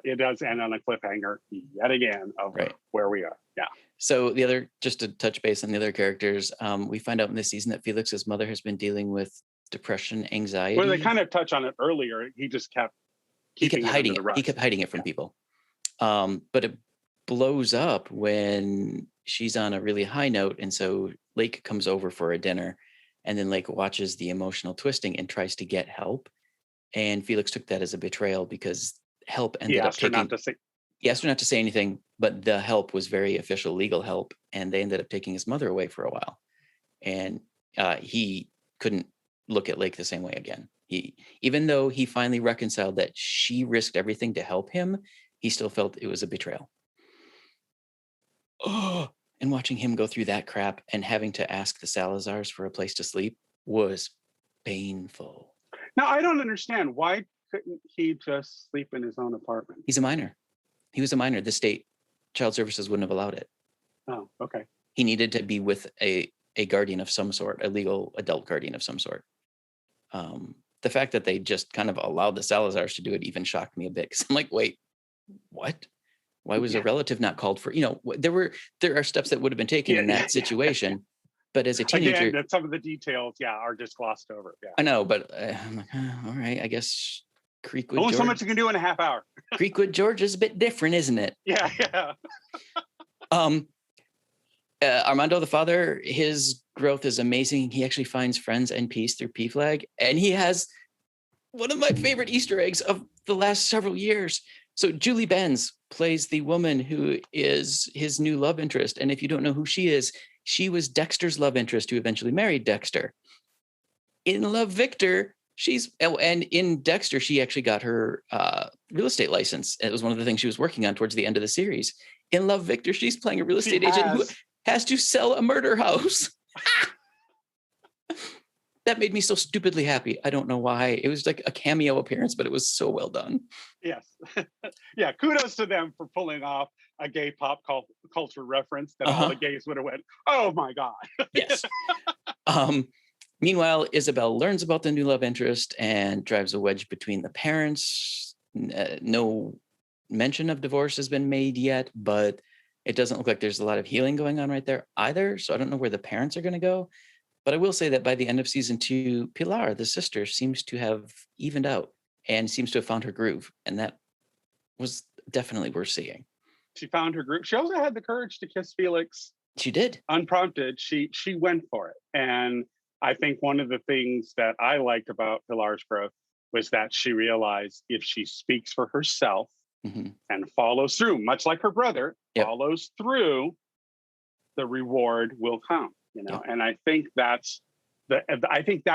B: it does end on a cliffhanger yet again of where we are. Yeah.
A: So just to touch base on the other characters, we find out in this season that Felix's mother has been dealing with depression, anxiety.
B: Well, they kind of touch on it earlier. He just kept
A: hiding it. He kept hiding it from people. But it blows up when she's on a really high note. And so Lake comes over for a dinner, and then Lake watches the emotional twisting and tries to get help. And Felix took that as a betrayal, because help ended up taking... He asked her not to say anything, but the help was very official legal help. And they ended up taking his mother away for a while. And he couldn't look at Lake the same way again. Even though he finally reconciled that she risked everything to help him, he still felt it was a betrayal. Oh, and watching him go through that crap and having to ask the Salazars for a place to sleep was painful.
B: Now, I don't understand. Why couldn't he just sleep in his own apartment?
A: He's a minor. He was a minor. The state child services wouldn't have allowed it.
B: Oh, okay.
A: He needed to be with a guardian of some sort, a legal adult guardian of some sort. The fact that they just kind of allowed the Salazars to do it even shocked me a bit, because I'm like, wait, what? Why was a relative not called for? There are steps that would have been taken in that situation. But as a teenager,
B: again, some of the details, are just glossed over. Yeah,
A: I know, but I'm like, all right, I guess Creekwood.
B: Only
A: George,
B: so much you can do in a half hour.
A: Creekwood George is a bit different, isn't it?
B: Yeah.
A: Armando, the father, his growth is amazing. He actually finds friends and peace through PFLAG, and he has one of my favorite Easter eggs of the last several years. So Julie Benz plays the woman who is his new love interest, and if you don't know who she is, she was Dexter's love interest who eventually married Dexter. In Love, Victor, and in Dexter, she actually got her real estate license. It was one of the things she was working on towards the end of the series. In Love, Victor, she's playing a real estate agent who has to sell a murder house. That made me so stupidly happy. I don't know why. It was like a cameo appearance, but it was so well done.
B: Yes. Yeah, kudos to them for pulling off a gay pop culture reference that all the gays would have went, oh my God.
A: Yes. Meanwhile, Isabel learns about the new love interest and drives a wedge between the parents. No mention of divorce has been made yet, but it doesn't look like there's a lot of healing going on right there either. So I don't know where the parents are going to go. But I will say that by the end of season 2, Pilar, the sister, seems to have evened out and seems to have found her groove. And that was definitely worth seeing.
B: She found her groove. She also had the courage to kiss Felix.
A: She did.
B: Unprompted. She went for it. And I think one of the things that I liked about Pilar's growth was that she realized if she speaks for herself and follows through, much like her brother, follows through, the reward will come. And I think that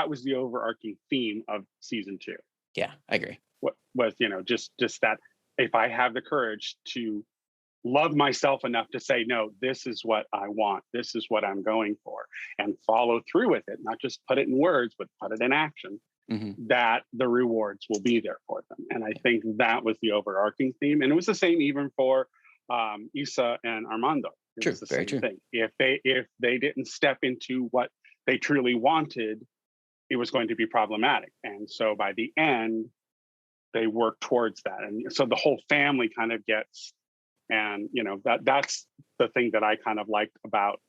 B: was the overarching theme of season 2.
A: Yeah, I agree.
B: What was, just that if I have the courage to love myself enough to say, no, this is what I want, this is what I'm going for, and follow through with it, not just put it in words, but put it in action, that the rewards will be there for them. And I think that was the overarching theme. And it was the same even for Isa and Armando. It was the same thing. If they didn't step into what they truly wanted, it was going to be problematic. And so by the end, they work towards that. And so the whole family kind of gets, and that's the thing that I kind of liked about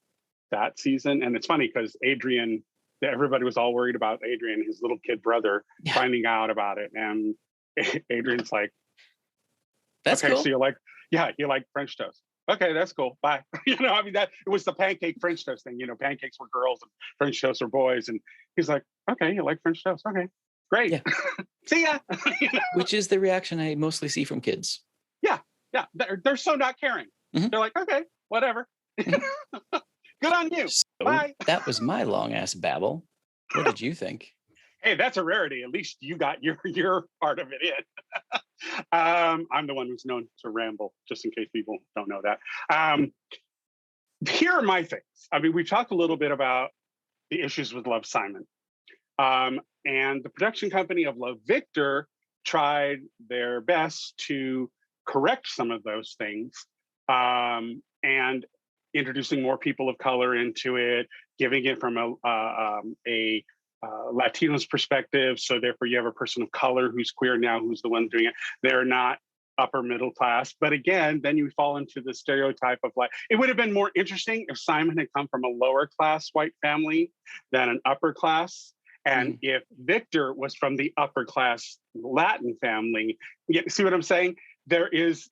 B: that season. And it's funny because Adrian, everybody was all worried about Adrian, his little kid brother, finding out about it. And Adrian's like,
A: that's
B: okay,
A: cool.
B: so you like French toast. Okay, that's cool. Bye. That it was the pancake French toast thing. Pancakes were girls and French toast were boys. And he's like, okay, you like French toast? Okay, great. Yeah. See ya.
A: Which is the reaction I mostly see from kids.
B: Yeah. They're so not caring. They're like, okay, whatever. Good on you.
A: So
B: bye.
A: That was my long ass babble. What did you think?
B: Hey, that's a rarity. At least you got your part of it in. I'm the one who's known to ramble, just in case people don't know that. Here are my things. I mean, we talked a little bit about the issues with Love, Simon. And the production company of Love, Victor tried their best to correct some of those things, and introducing more people of color into it, giving it from a Latino's perspective. So therefore you have a person of color who's queer now, who's the one doing it. They're not upper middle class. But again, then you fall into the stereotype of it would have been more interesting if Simon had come from a lower class white family than an upper class. And if Victor was from the upper class Latin family, see what I'm saying? There's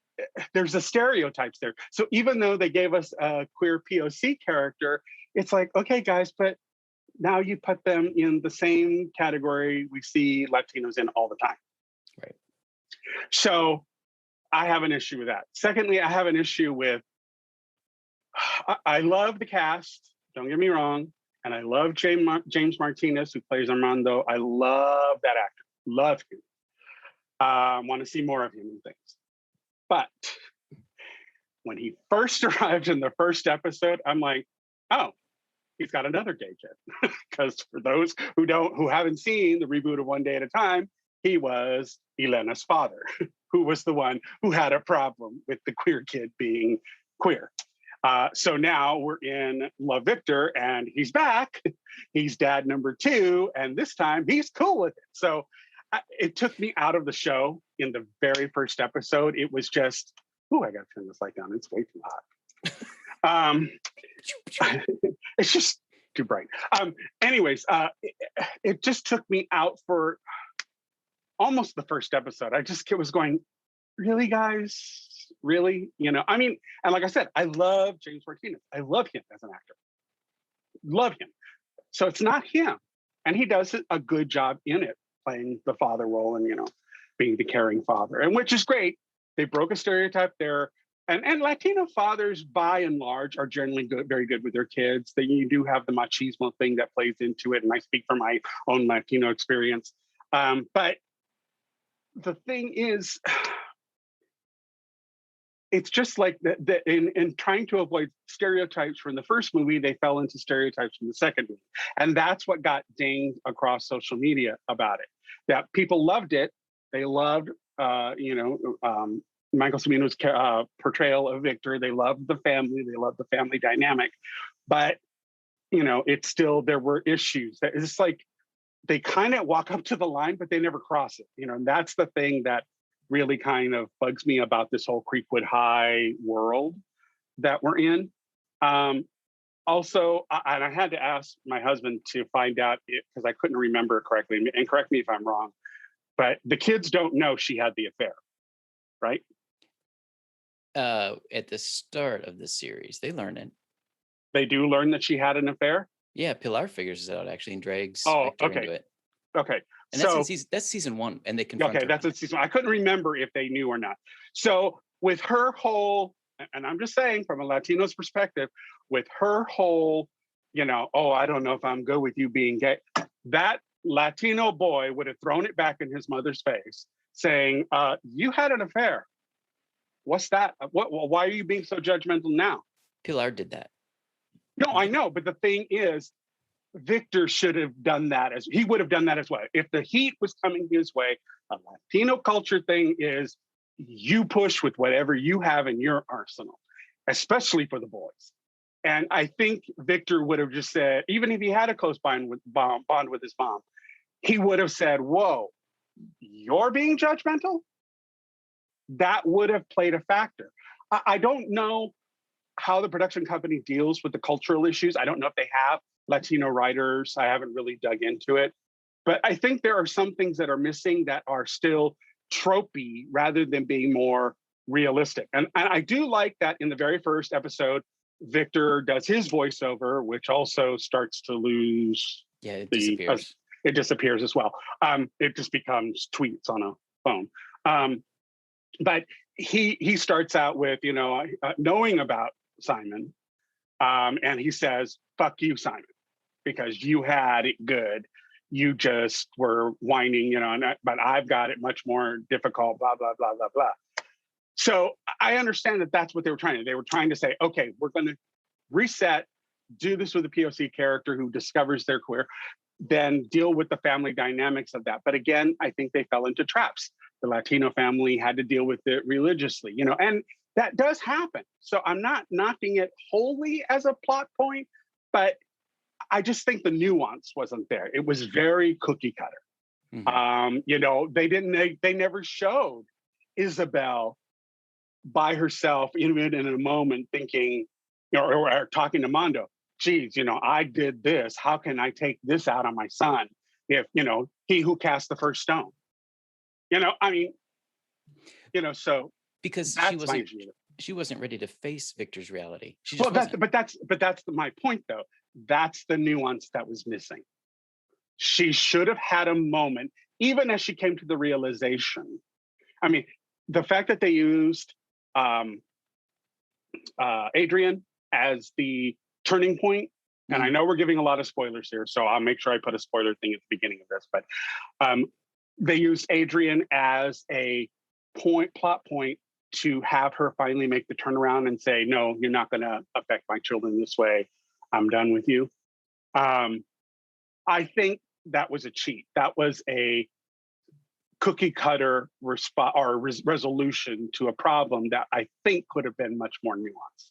B: a stereotypes there. So even though they gave us a queer POC character, it's like, okay, guys, but now you put them in the same category we see Latinos in all the time.
A: Right.
B: So I have an issue with that. Secondly, I have an issue with, I love the cast, don't get me wrong. And I love James Martinez, who plays Armando. I love that actor. love him. Want to see more of him and things. But when he first arrived in the first episode, I'm like, oh, he's got another gay kid. Because for those who haven't seen the reboot of One Day at a Time, he was Elena's father, who was the one who had a problem with the queer kid being queer. So now we're in Love Victor, and he's back. He's dad number 2, and this time he's cool with it. So it took me out of the show in the very first episode. It was just, oh, I got to turn this light down. It's way too hot. It's just too bright. Anyways, it just took me out for almost the first episode. I just was going, really, guys? Really? You know, I mean, and like I said, I love James Martinez. I love him as an actor. Love him. So it's not him. And he does a good job in it, playing the father role and, you know, being the caring father, and which is great. They broke a stereotype there. And Latino fathers, by and large, are generally good, very good with their kids. That you do have the machismo thing that plays into it, and I speak from my own Latino experience. But the thing is, it's just like in trying to avoid stereotypes from the first movie, they fell into stereotypes from the second movie, and that's what got dinged across social media about it. That people loved it. They loved, Michael Cimino's portrayal of Victor. They loved the family. They loved the family dynamic. But, you know, it's still, there were issues. It's like they kind of walk up to the line, but they never cross it. You know, and that's the thing that really kind of bugs me about this whole Creekwood High world that we're in. Also, and I had to ask my husband to find out because I couldn't remember it correctly, and correct me if I'm wrong, but the kids don't know she had the affair, right?
A: At the start of the series, they learn it.
B: They do learn that she had an affair?
A: Yeah, Pilar figures it out actually and drags
B: Victor
A: into it.
B: Okay.
A: And that's season 1, and they confront her.
B: That's in season 1. I couldn't remember if they knew or not. So with her whole, and I'm just saying from a Latino's perspective, with her whole, you know, oh, I don't know if I'm good with you being gay, that Latino boy would have thrown it back in his mother's face saying, you had an affair. What's that? Why are you being so judgmental now?
A: Pilar did that.
B: No, I know. But the thing is, Victor should have done that he would have done that as well. If the heat was coming his way, a Latino culture thing is you push with whatever you have in your arsenal, especially for the boys. And I think Victor would have just said, even if he had a close bond with his mom, he would have said, whoa, you're being judgmental? That would have played a factor. I don't know how the production company deals with the cultural issues. I don't know if they have Latino writers. I haven't really dug into it. But I think there are some things that are missing that are still tropey rather than being more realistic. And I do like that in the very first episode, Victor does his voiceover, which also starts to lose.
A: Yeah, it disappears.
B: It disappears as well. It just becomes tweets on a phone. But he starts out with, you know, knowing about Simon, and he says, fuck you, Simon, because you had it good. You just were whining, you know, but I've got it much more difficult, blah, blah, blah, blah, blah. So I understand that that's what they were trying to do. They were trying to say, okay, we're going to reset, do this with a POC character who discovers they're queer, then deal with the family dynamics of that. But again, I think they fell into traps. The Latino family had to deal with it religiously, you know, and that does happen. So I'm not knocking it wholly as a plot point, but I just think the nuance wasn't there. It was very cookie cutter. Mm-hmm. You know, they never showed Isabel by herself, even in a moment thinking, you know, or talking to Mondo, geez, you know, I did this. How can I take this out on my son? If, you know, he who cast the first stone, you know, I mean, you know, so
A: because she wasn't ready to face Victor's reality.
B: Well, that's my point though. That's the nuance that was missing. She should have had a moment, even as she came to the realization. I mean, the fact that they used Adrian as the turning point, and I know we're giving a lot of spoilers here, so I'll make sure I put a spoiler thing at the beginning of this, but They used Adrian as a plot point to have her finally make the turnaround and say, no, you're not going to affect my children this way. I'm done with you. I think that was a cheat. That was a cookie cutter resolution to a problem that I think could have been much more nuanced.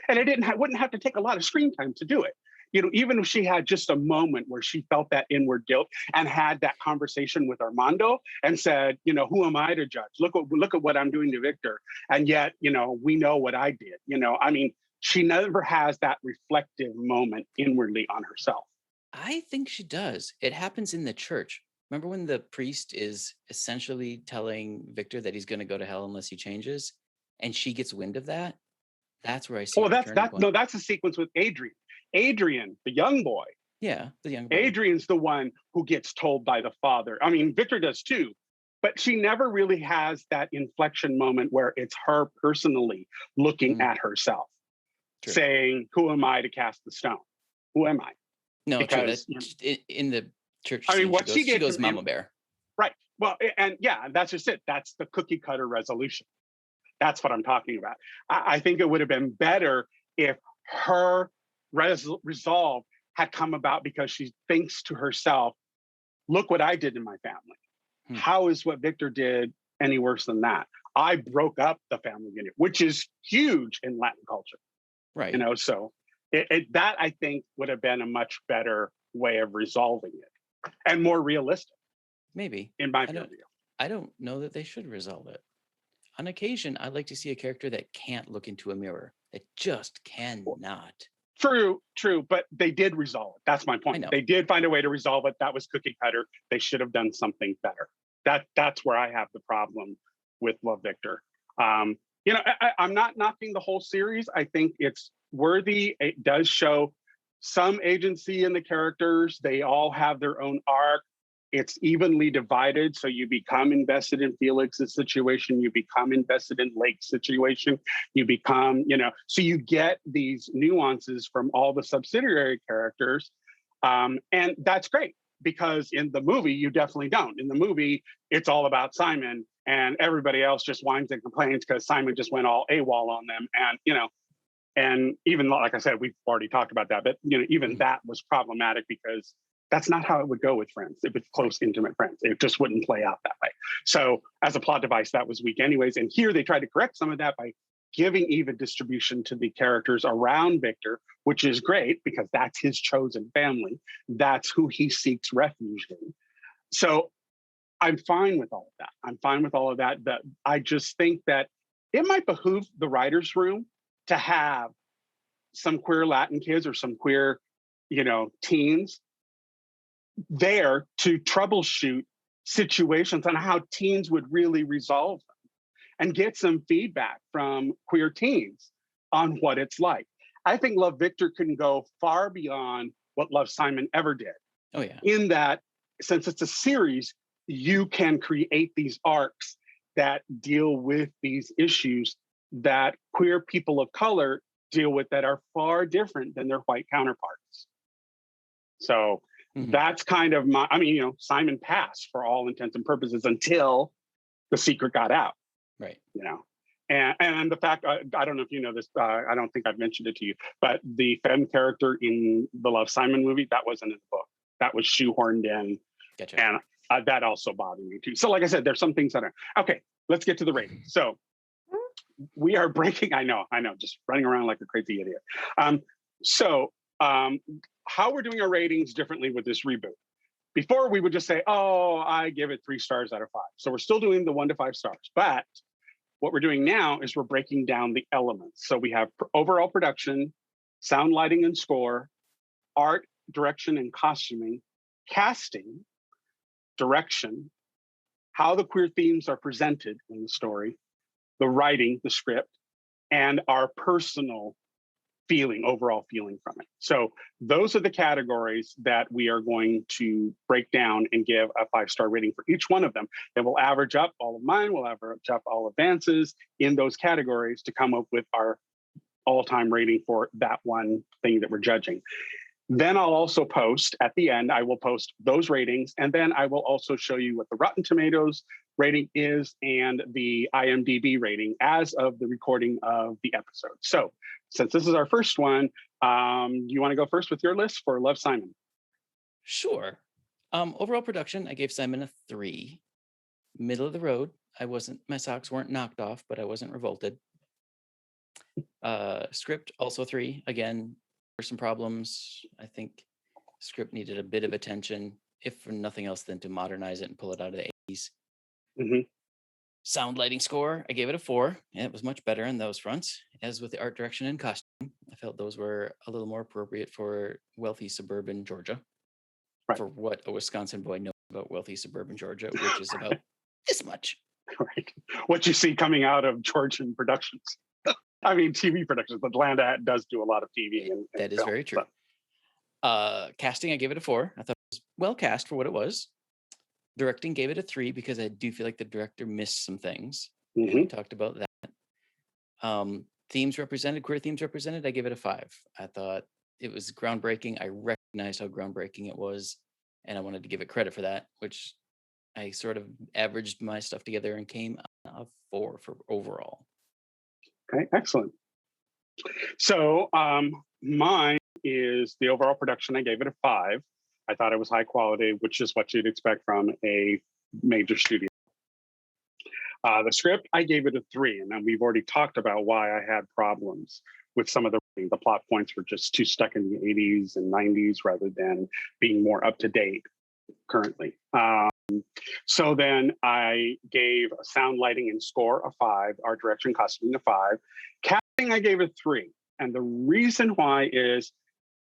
B: And it wouldn't have to take a lot of screen time to do it. Even if she had just a moment where she felt that inward guilt and had that conversation with Armando and said, who am I to judge? Look at what I'm doing to Victor. And yet, we know what I did. She never has that reflective moment inwardly on herself.
A: I think she does. It happens in the church. Remember when the priest is essentially telling Victor that he's going to go to hell unless he changes, and she gets wind of that? That's where I see.
B: That's a sequence with Adrian. Adrian, the young boy.
A: Yeah, the young boy.
B: Adrian's the one who gets told by the father. I mean, Victor does too, but she never really has that inflection moment where it's her personally looking at herself, saying, "Who am I to cast the stone? Who am I?"
A: No, because, true. That's in the church.
B: I mean, what
A: she goes Mama Bear.
B: Right. Well, and yeah, that's just it. That's the cookie cutter resolution. That's what I'm talking about. I think it would have been better if her resolve had come about because she thinks to herself, look what I did in my family. How is what Victor did any worse than that? I broke up the family unit, which is huge in Latin culture.
A: Right.
B: So that I think would have been a much better way of resolving it and more realistic.
A: Maybe.
B: In my view.
A: I don't know that they should resolve it. On occasion, I'd like to see a character that can't look into a mirror, that just cannot.
B: True, but they did resolve it. That's my point. They did find a way to resolve it. That was cookie cutter. They should have done something better. That's where I have the problem with Love, Victor. I'm not knocking the whole series. I think it's worthy. It does show some agency in the characters. They all have their own arc. It's evenly divided. So you become invested in Felix's situation. You become invested in Lake's situation. You become, so you get these nuances from all the subsidiary characters. And that's great because in the movie, you definitely don't. In the movie, it's all about Simon and everybody else just whines and complains because Simon just went all AWOL on them. And, and even like I said, we've already talked about that, but, even that was problematic because that's not how it would go with friends. If it's close, intimate friends, it just wouldn't play out that way. So as a plot device, that was weak anyways. And here they tried to correct some of that by giving even distribution to the characters around Victor, which is great because that's his chosen family. That's who he seeks refuge in. So I'm fine with all of that. But I just think that it might behoove the writer's room to have some queer Latin kids or some queer, teens there to troubleshoot situations on how teens would really resolve them and get some feedback from queer teens on what it's like. I think Love, Victor can go far beyond what Love, Simon ever did.
A: Oh, yeah.
B: In that, since it's a series, you can create these arcs that deal with these issues that queer people of color deal with that are far different than their white counterparts. So that's kind of Simon passed for all intents and purposes until The Secret got out.
A: Right.
B: And the fact, I don't know if you know this, I don't think I've mentioned it to you, but the femme character in the Love, Simon movie, that wasn't in the book. That was shoehorned in.
A: Gotcha.
B: And that also bothered me too. So like I said, there's some things that are, okay, let's get to the rating. So we are breaking, I know, just running around like a crazy idiot. How we're doing our ratings differently with this reboot. Before we would just say, I give it 3 stars out of 5. So we're still doing the 1 to 5 stars, but what we're doing now is we're breaking down the elements. So we have overall production, sound, lighting, and score, art, direction, and costuming, casting, direction, how the queer themes are presented in the the writing, the script, and our personal overall feeling from it. So those are the categories that we are going to break down and give a 5-star rating for each one of them. Then we'll average up all of mine, we'll average up all advances in those categories to come up with our all-time rating for that one thing that we're judging. Then I'll also post at the end, I will post those ratings. And then I will also show you what the Rotten Tomatoes rating is and the IMDb rating as of the recording of the episode. So since this is our first one, you want to go first with your list for Love, Simon?
A: Sure. Overall production, I gave Simon a 3. Middle of the road. My socks weren't knocked off, but I wasn't revolted. Script, also 3. Again, there's some problems. I think script needed a bit of attention, if for nothing else than to modernize it and pull it out of the 80s.
B: Mm-hmm.
A: Sound, lighting, score, I gave it a 4. And it was much better on those fronts. As with the art direction and costume, I felt those were a little more appropriate for wealthy suburban Georgia.
B: Right.
A: For what a Wisconsin boy knows about wealthy suburban Georgia, which is about this much.
B: Right. What you see coming out of Georgian productions. I mean, TV productions. Atlanta does do a lot of TV. And
A: that is
B: film,
A: very true. Casting, I gave it a 4. I thought it was well cast for what it was. Directing, gave it a 3 because I do feel like the director missed some things.
B: Mm-hmm.
A: We talked about that. Themes represented, queer themes represented, I gave it a 5. I thought it was groundbreaking. I recognized how groundbreaking it was, and I wanted to give it credit for that, which I sort of averaged my stuff together and came a 4 for overall.
B: Okay, excellent. So mine is the overall production. I gave it a 5. I thought it was high quality, which is what you'd expect from a major studio. The script, I gave it a 3, and then we've already talked about why I had problems with some of the plot points were just too stuck in the 80s and 90s rather than being more up to date currently. So then I gave sound, lighting, and score a 5, art direction, costuming a 5. Casting, I gave it 3. And the reason why is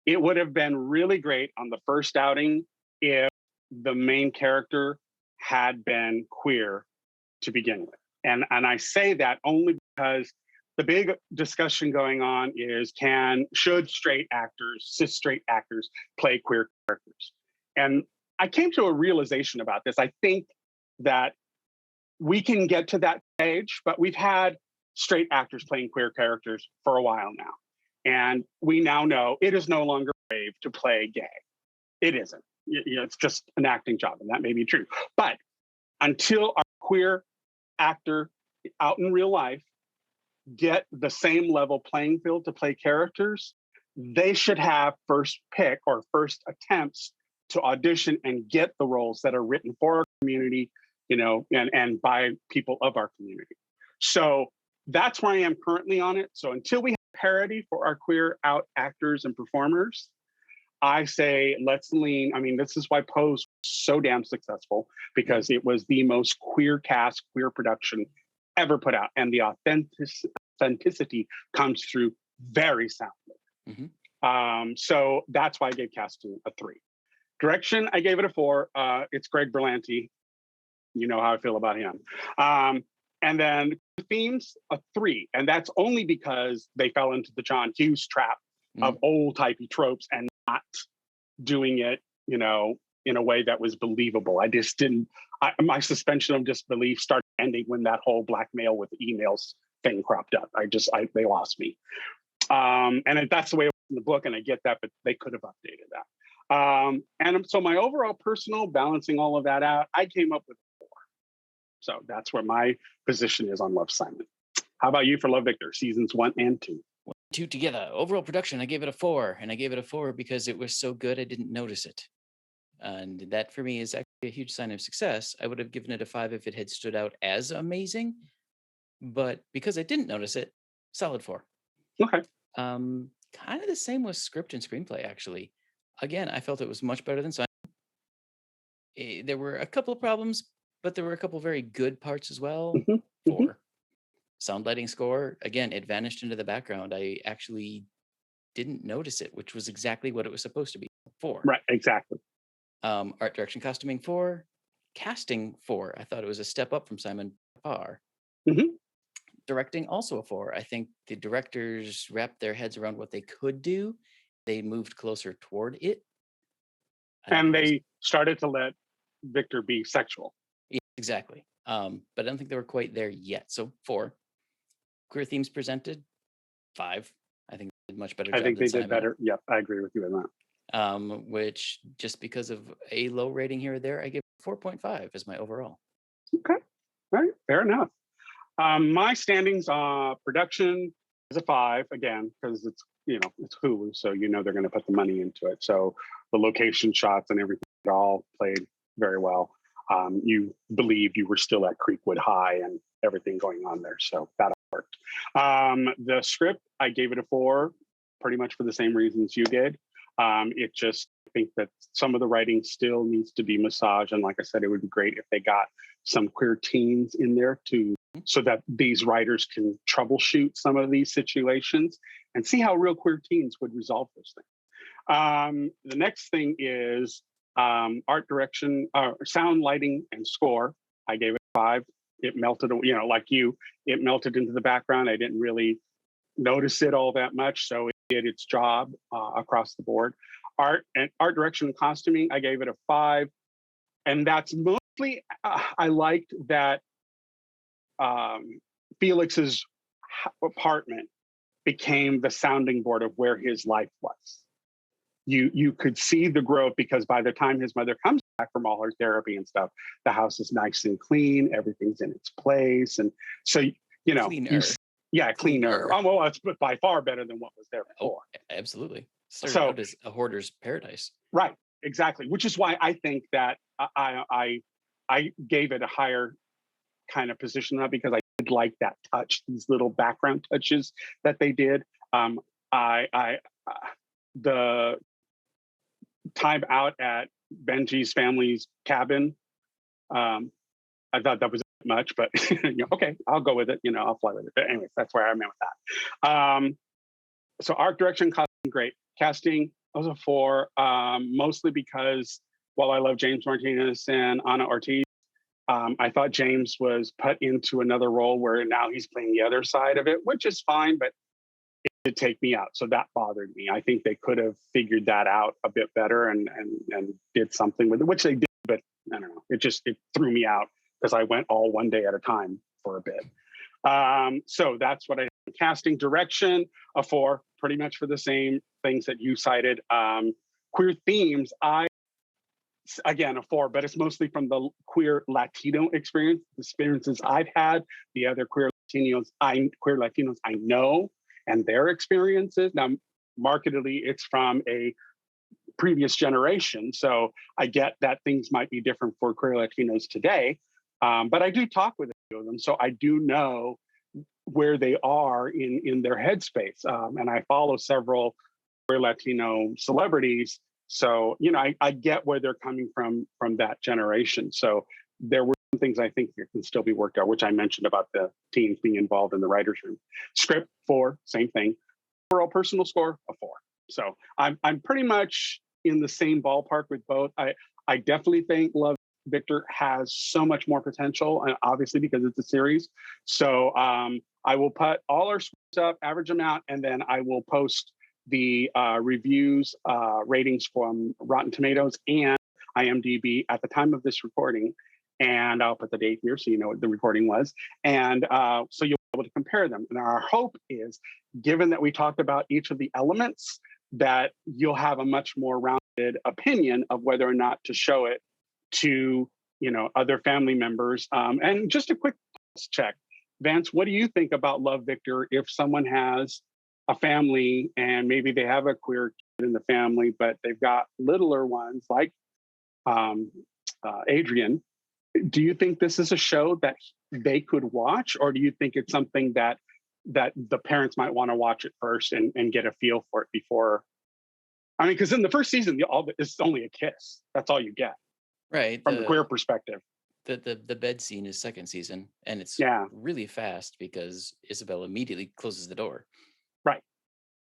B: it would have been really great on the first outing if the main character had been queer to begin with. And I say that only because the big discussion going on is should cis straight actors play queer characters? And I came to a realization about this. I think that we can get to that stage, but we've had straight actors playing queer characters for a while now. And we now know it is no longer brave to play gay. It isn't. It's just an acting job, and that may be true. But until our queer actor out in real life get the same level playing field to play characters, they should have first pick or first attempts to audition and get the roles that are written for our community, and by people of our community. So that's where I am currently on it. So until we have parity for our queer out actors and performers, I say let's lean. I mean, this is why Pose was so damn successful, because it was the most queer cast, queer production ever put out. And the authenticity comes through very soundly. Mm-hmm. So that's why I gave casting a 3. Direction, I gave it a 4. It's Greg Berlanti. You know how I feel about him. And then themes, a 3. And that's only because they fell into the John Hughes trap of old typey tropes and not doing it, in a way that was believable. I just didn't, my suspension of disbelief started ending when that whole blackmail with emails thing cropped up. They lost me. And that's the way it was in the book, and I get that, but they could have updated that. And so my overall personal, balancing all of that out, I came up with 4. So that's where my position is on Love, Simon. How about you for Love, Victor, seasons 1 and 2?
A: 1 and 2 together. Overall production, I gave it a 4, and I gave it a 4 because it was so good I didn't notice it. And that for me is actually a huge sign of success. I would have given it a 5 if it had stood out as amazing, but because I didn't notice it, solid 4.
B: Okay.
A: Kind of the same with script and screenplay, actually. Again, I felt it was much better than Simon. There were a couple of problems, but there were a couple of very good parts as well. 4. Sound, lighting, score, again, it vanished into the background. I actually didn't notice it, which was exactly what it was supposed to be. 4.
B: Right, exactly.
A: Art direction, costuming, 4. Casting, 4. I thought it was a step up from Simon Parr. Directing, also a 4. I think the directors wrapped their heads around what they could do. They moved closer toward it.
B: And they started to let Victor be sexual.
A: Yeah, exactly. But I don't think they were quite there yet. So 4. Queer themes presented, 5. I think they did much better job
B: I think
A: than
B: they
A: Simon.
B: did better. Yep, I agree with you on that.
A: which just because of a low rating here or there, I give 4.5 as my overall.
B: Okay, all right, fair enough. My standings production is a 5 again because it's it's Hulu, so they're going to put the money into it. So the location shots and everything all played very well. You believe you were still at Creekwood High and everything going on there, so that worked. The script, I gave it a 4, pretty much for the same reasons you did. It just, I think that some of the writing still needs to be massaged, and like I said, it would be great if they got some queer teens in there so that these writers can troubleshoot some of these situations and see how real queer teens would resolve those things. The next thing is art direction, sound, lighting, and score. I gave it 5. It melted, like you, it melted into the background. I didn't really notice it all that much, so it did its job across the board. Art direction and costuming, I gave it a 5, and that's mostly I liked that Felix's apartment became the sounding board of where his life was. You could see the growth because by the time his mother comes back from all her therapy and stuff, the house is nice and clean, everything's in its place, and so
A: Cleaner.
B: Cleaner. Well, it's by far better than what was there before.
A: Absolutely. Started out as a hoarder's paradise.
B: Right, exactly. Which is why I think that I gave it a higher kind of position on, because I did like that touch, these little background touches that they did. The time out at Benji's family's cabin, I thought that was much, but okay, I'll go with it. I'll fly with it. But anyways, that's where I'm at with that. So art direction, costume, great. Casting, I was a 4, mostly because while I love James Martinez and Ana Ortiz, I thought James was put into another role where now he's playing the other side of it, which is fine, but it did take me out. So that bothered me. I think they could have figured that out a bit better and did something with it, which they did, but I don't know. It threw me out because I went all one day at a time for a bit. So that's what I did. Casting, direction, a 4, pretty much for the same things that you cited. Queer themes, again, a 4, but it's mostly from the queer Latino experiences I've had, the other queer Latinos I know, and their experiences. Now, markedly, it's from a previous generation, so I get that things might be different for queer Latinos today, but I do talk with a few of them, so I do know where they are in their headspace, and I follow several queer Latino celebrities. So, I get where they're coming from that generation. So there were some things I think that can still be worked out, which I mentioned about the teens being involved in the writer's room. Script, 4, same thing. Overall personal score, a 4. So I'm pretty much in the same ballpark with both. I definitely think Love Victor has so much more potential, and obviously because it's a series. So I will put all our scores up, average them out, and then I will post the reviews, ratings from Rotten Tomatoes and IMDb at the time of this recording. And I'll put the date here so you know what the recording was. And so you'll be able to compare them. And our hope is, given that we talked about each of the elements, that you'll have a much more rounded opinion of whether or not to show it to, other family members. And just a quick check. Vance, what do you think about Love Victor if someone has a family and maybe they have a queer kid in the family, but they've got littler ones like Adrian? Do you think this is a show that they could watch, or do you think it's something that the parents might want to watch it first and get a feel for it before? I mean, because in the first season, it's only a kiss. That's all you get,
A: right?
B: From the queer perspective.
A: The bed scene is second season, and it's really fast because Isabel immediately closes the door.
B: Right.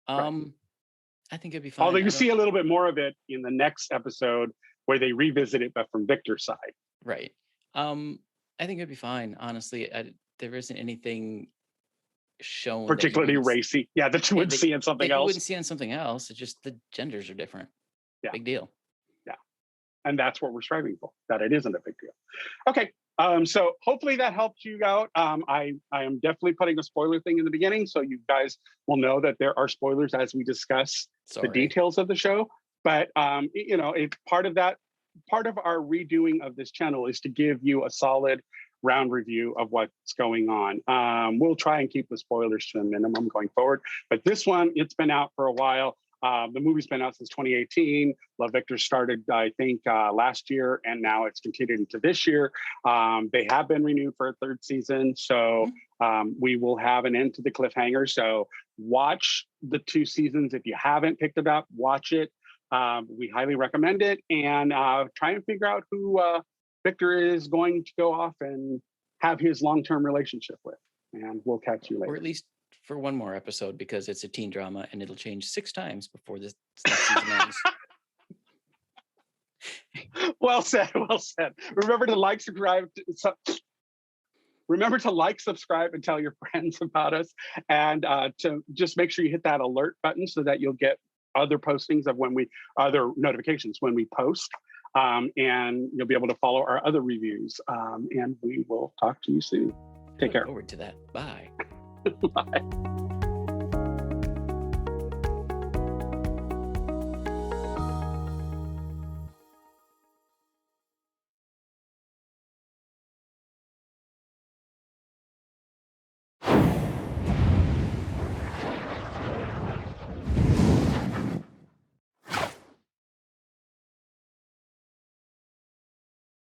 A: I think it'd be fine.
B: Although you see a little bit more of it in the next episode where they revisit it, but from Victor's side.
A: Right. I think it'd be fine. Honestly, there isn't anything shown
B: particularly racy. Yeah, that you wouldn't see in something else.
A: You wouldn't see on something else. It's just the genders are different.
B: Yeah.
A: Big deal.
B: Yeah. And that's what we're striving for, that it isn't a big deal. Okay. So hopefully that helped you out. I am definitely putting a spoiler thing in the beginning, so you guys will know that there are spoilers as we discuss the details of the show. But it's part of that. Part of our redoing of this channel is to give you a solid round review of what's going on. We'll try and keep the spoilers to a minimum going forward. But this one, it's been out for a while. The movie's been out since 2018. Love Victor started, I think, last year, and now it's continued into this year. They have been renewed for a third season, so we will have an end to the cliffhanger. So watch the 2 seasons. If you haven't picked it up, watch it. We highly recommend it, and try and figure out who Victor is going to go off and have his long-term relationship with. And we'll catch you later.
A: Or at least for one more episode, because it's a teen drama and it'll change 6 times before this next season ends.
B: Well said. Well said. Remember to like, subscribe. Remember to like, subscribe, and tell your friends about us. And to just make sure you hit that alert button so that you'll get other postings of other notifications when we post. And you'll be able to follow our other reviews. And we will talk to you soon. Take care.
A: Look forward to that. Bye.
B: Bye.